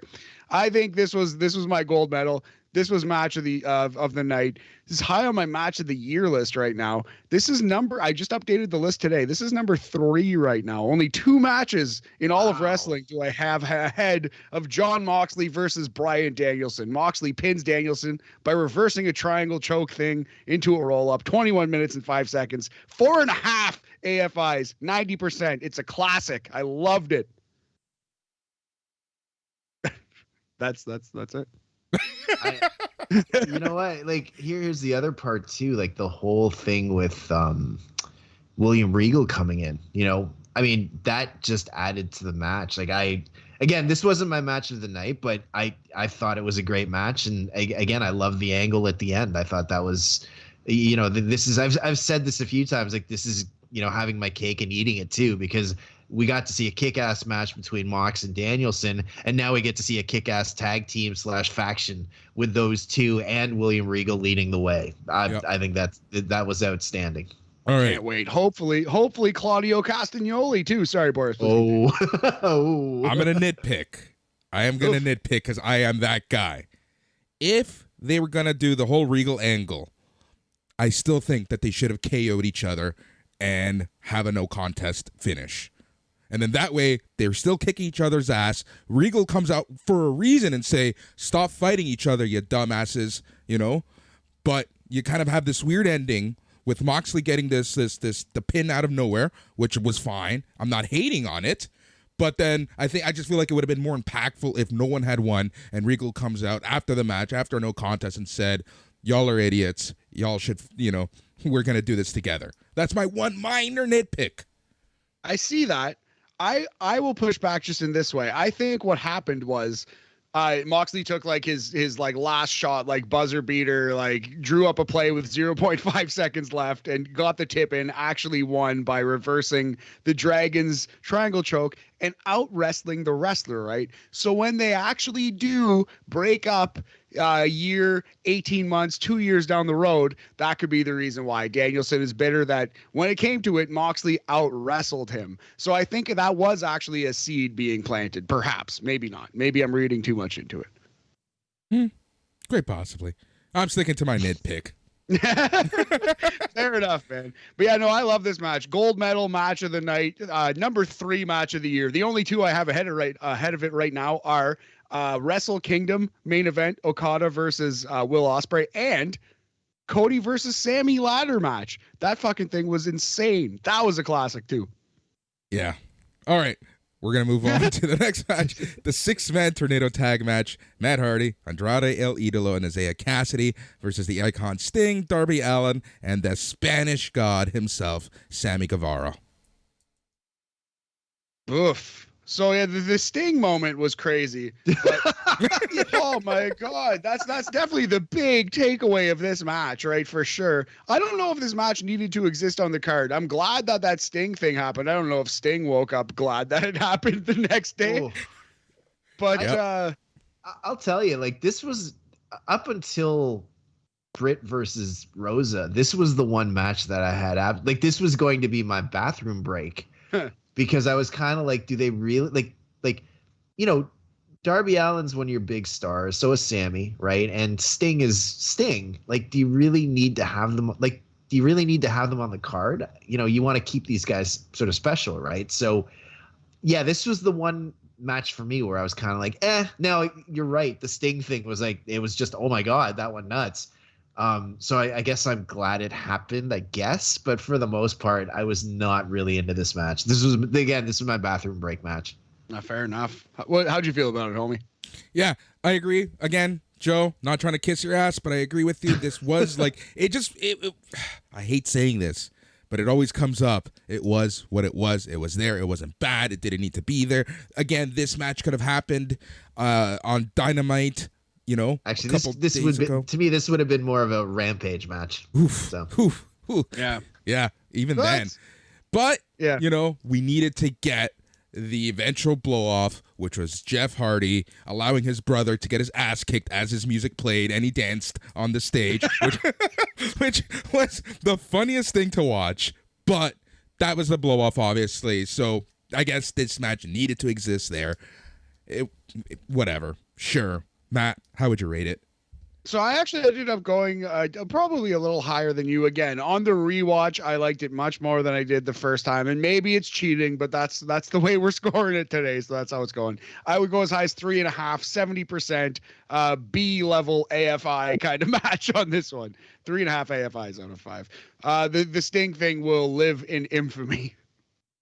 I think this was my gold medal. This was match of the night. This is high on my match of the year list right now. This is I just updated the list today. This is number 3 right now. Only 2 matches in all of wrestling do I have ahead of Jon Moxley versus Bryan Danielson. Moxley pins Danielson by reversing a triangle choke thing into a roll up. 21 minutes and 5 seconds. 4.5 AFIs. 90%. It's a classic. I loved it. That's it. You know what? Like, here's the other part too. Like the whole thing with William Regal coming in. You know, I mean, that just added to the match. Like, again, this wasn't my match of the night, but I thought it was a great match. And again, I love the angle at the end. I thought that was, you know, this is I've said this a few times. Like, this is, you know, having my cake and eating it too, because we got to see a kick-ass match between Mox and Danielson, and now we get to see a kick-ass tag team / faction with those two and William Regal leading the way. I think that was outstanding. All right. Can't wait. Hopefully Claudio Castagnoli too. Sorry, Boris. Oh. I'm going to nitpick. I am going to nitpick because I am that guy. If they were going to do the whole Regal angle, I still think that they should have KO'd each other and have a no contest finish. And then that way, they're still kicking each other's ass. Regal comes out for a reason and say, stop fighting each other, you dumbasses, you know? But you kind of have this weird ending with Moxley getting the pin out of nowhere, which was fine. I'm not hating on it. But then I just feel like it would have been more impactful if no one had won and Regal comes out after the match, after no contest, and said, y'all are idiots. Y'all should, you know, we're going to do this together. That's my one minor nitpick. I see that. I will push back just in this way. I think what happened was Moxley took like his like last shot, like buzzer beater, like drew up a play with 0.5 seconds left and got the tip in, actually won by reversing the Dragon's triangle choke and out wrestling the wrestler, right? So when they actually do break up a year, 18 months, 2 years down the road, that could be the reason why. Danielson is bitter that when it came to it, Moxley out wrestled him. So I think that was actually a seed being planted. Perhaps, maybe not. Maybe I'm reading too much into it. Quite possibly. I'm sticking to my nitpick. Fair enough, man. But yeah, no, I love this match. Gold medal match of the night, number 3 match of the year. The only 2 I have ahead of it right now are Wrestle Kingdom main event, Okada versus Will Ospreay, and Cody versus Sammy ladder match. That fucking thing was insane. That was a classic too. Yeah. All right. We're going to move on to the next match. The 6-man tornado tag match. Matt Hardy, Andrade El Idolo, and Isaiah Cassidy versus the Icon Sting, Darby Allin, and the Spanish God himself, Sammy Guevara. Oof. So yeah, the Sting moment was crazy. But, oh my God, that's definitely the big takeaway of this match, right? For sure. I don't know if this match needed to exist on the card. I'm glad that Sting thing happened. I don't know if Sting woke up glad that it happened the next day. Ooh. But I'll tell you, like, this was up until Britt versus Rosa. This was the one match that I had. Like, this was going to be my bathroom break. Because I was kind of like, do they really like, you know, Darby Allin's one of your big stars. So is Sammy, right? And Sting is Sting. Like, do you really need to have them? Like, do you really need to have them on the card? You know, you want to keep these guys sort of special, right? So, yeah, this was the one match for me where I was kind of like, no, you're right. The Sting thing was like, it was just, oh my God, that went nuts. So I guess I'm glad it happened, I guess. But for the most part, I was not really into this match. This was my bathroom break match. Fair enough. How'd you feel about it, homie? Yeah, I agree. Again, Joe, not trying to kiss your ass, but I agree with you. This was like, I hate saying this, but it always comes up. It was what it was. It was there. It wasn't bad. It didn't need to be there. Again, this match could have happened on Dynamite. You know, actually, this would be, to me, this would have been more of a Rampage match. Oof. Yeah. Even then, but yeah, you know, we needed to get the eventual blow off, which was Jeff Hardy allowing his brother to get his ass kicked as his music played and he danced on the stage, which was the funniest thing to watch. But that was the blow off, obviously. So I guess this match needed to exist there. Whatever. Sure. Matt, how would you rate it? So I actually ended up going probably a little higher than you. Again, on the rewatch, I liked it much more than I did the first time, and maybe it's cheating, but that's the way we're scoring it today. So that's how it's going. I would go as high as 3.5, 70% B level AFI kind of match on this one. 3.5 AFIs out of 5. The Sting thing will live in infamy.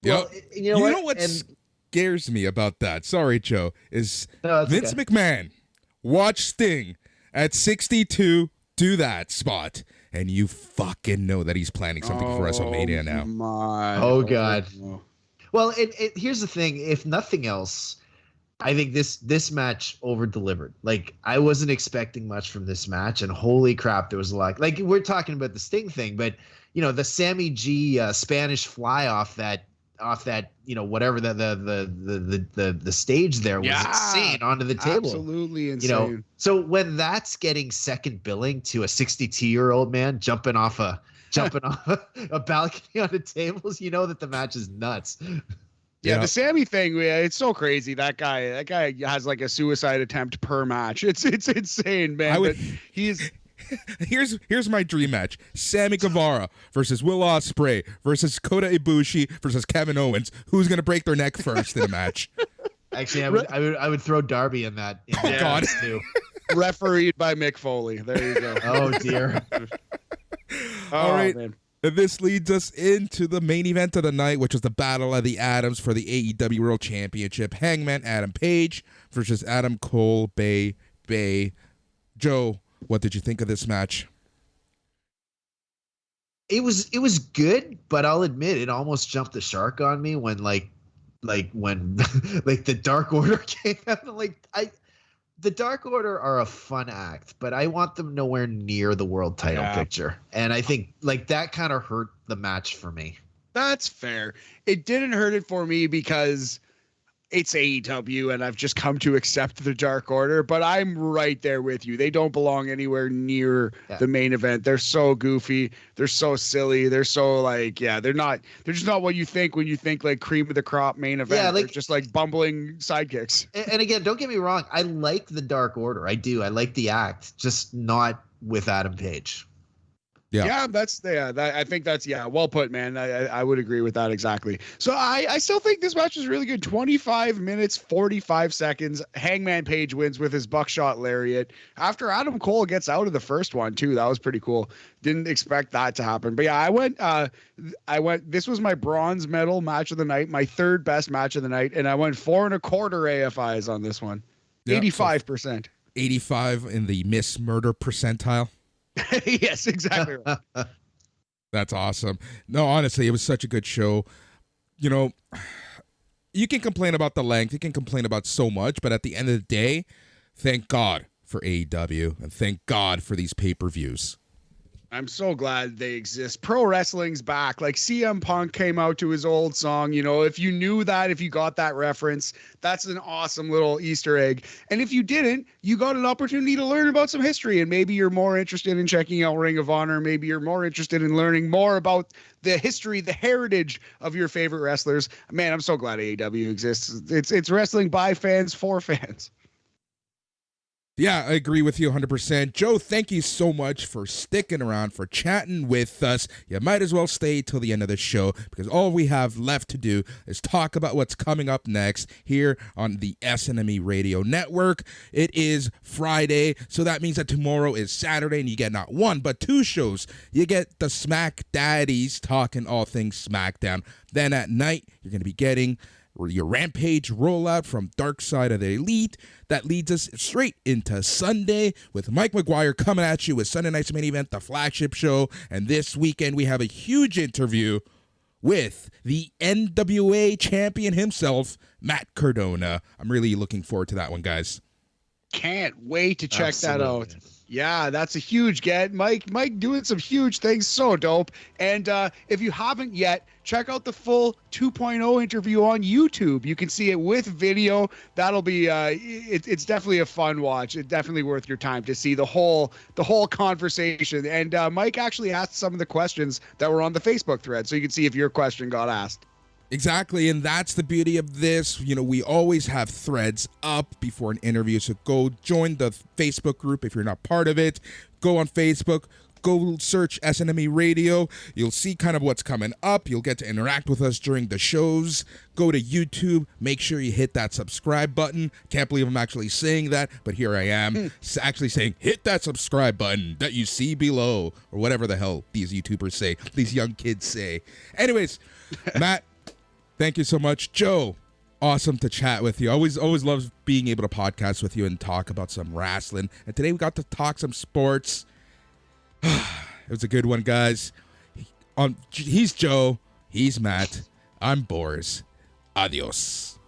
Well, you know what scares me about that? Sorry, Joe. Is Vince McMahon watch Sting at 62 do that spot, and you fucking know that he's planning something for WrestleMania now. Oh God. Well, here's the thing. If nothing else, I think this match over delivered. Like, I wasn't expecting much from this match, and holy crap, there was a lot. Like, we're talking about the Sting thing, but the Sammy G Spanish fly off that whatever the stage there was insane onto the table. Absolutely insane. So when that's getting second billing to a 62-year-old man jumping off a balcony on the tables, you know that the match is nuts. Yeah, the Sammy thing, it's so crazy. That guy has like a suicide attempt per match. It's insane, man. Here's my dream match: Sammy Guevara versus Will Ospreay versus Kota Ibushi versus Kevin Owens. Who's gonna break their neck first in a match? Actually, I would throw Darby in that. God. Too. Refereed by Mick Foley. There you go. Oh dear. All right. Man. This leads us into the main event of the night, which was the Battle of the Atoms for the AEW World Championship. Hangman Adam Page versus Adam Cole Bay. Joe, what did you think of this match? It was good, but I'll admit it almost jumped the shark on me when when the Dark Order came out. The Dark Order are a fun act, but I want them nowhere near the world title picture. And I think that kind of hurt the match for me. That's fair. It didn't hurt it for me because it's AEW and I've just come to accept the Dark Order, but I'm right there with you. They don't belong anywhere near the main event. They're so goofy. They're so silly. They're so they're just not what you think when you think like cream of the crop main event. Yeah, they're just like bumbling sidekicks. And again, don't get me wrong. I like the Dark Order. I do. I like the act, just not with Adam Page. Yeah, I think that's well put, man. I would agree with that exactly. So I still think this match is really good. 25 minutes, 45 seconds. Hangman Page wins with his buckshot lariat after Adam Cole gets out of the first one too. That was pretty cool. Didn't expect that to happen. But yeah, I went. This was my bronze medal match of the night, my third best match of the night, and I went 4.25 AFIs on this one. 85%. 85 in the Miss Murder percentile. Yes, exactly right. That's awesome. No, honestly, it was such a good show. You can complain about the length, you can complain about so much, but at the end of the day, thank God for AEW and thank God for these pay-per-views. I'm so glad they exist. Pro wrestling's back. Like CM Punk came out to his old song. If you knew that, if you got that reference, that's an awesome little Easter egg. And if you didn't, you got an opportunity to learn about some history. And maybe you're more interested in checking out Ring of Honor. Maybe you're more interested in learning more about the history, the heritage of your favorite wrestlers. Man, I'm so glad AEW exists. It's wrestling by fans for fans. Yeah, I agree with you 100%. Joe, thank you so much for sticking around, for chatting with us. You might as well stay till the end of the show because all we have left to do is talk about what's coming up next here on the SNME Radio Network. It is Friday, so that means that tomorrow is Saturday, and you get not one, but two shows. You get the Smack Daddies talking all things SmackDown. Then at night, you're going to be getting your Rampage rollout from Dark Side of the Elite. That leads us straight into Sunday with Mike McGuire coming at you with Sunday Night's Main Event, the flagship show. And this weekend, we have a huge interview with the NWA champion himself, Matt Cardona. I'm really looking forward to that one, guys. Can't wait to check that out. Yeah, that's a huge get. Mike doing some huge things. So dope. And if you haven't yet, check out the full 2.0 interview on YouTube. You can see it with video. That'll be it's definitely a fun watch. It's definitely worth your time to see the whole conversation. And Mike actually asked some of the questions that were on the Facebook thread, so you can see if your question got asked. Exactly, and that's the beauty of this. You know, we always have threads up before an interview, so go join the Facebook group if you're not part of it. Go on Facebook, go search SNME Radio. You'll see kind of what's coming up. You'll get to interact with us during the shows. Go to YouTube. Make sure you hit that subscribe button. Can't believe I'm actually saying that, but here I am actually saying, hit that subscribe button that you see below, or whatever the hell these YouTubers say, these young kids say. Anyways, Matt, thank you so much. Joe, awesome to chat with you. Always love being able to podcast with you and talk about some wrestling. And today we got to talk some sports. It was a good one, guys. He's Joe. He's Matt. I'm Boris. Adios.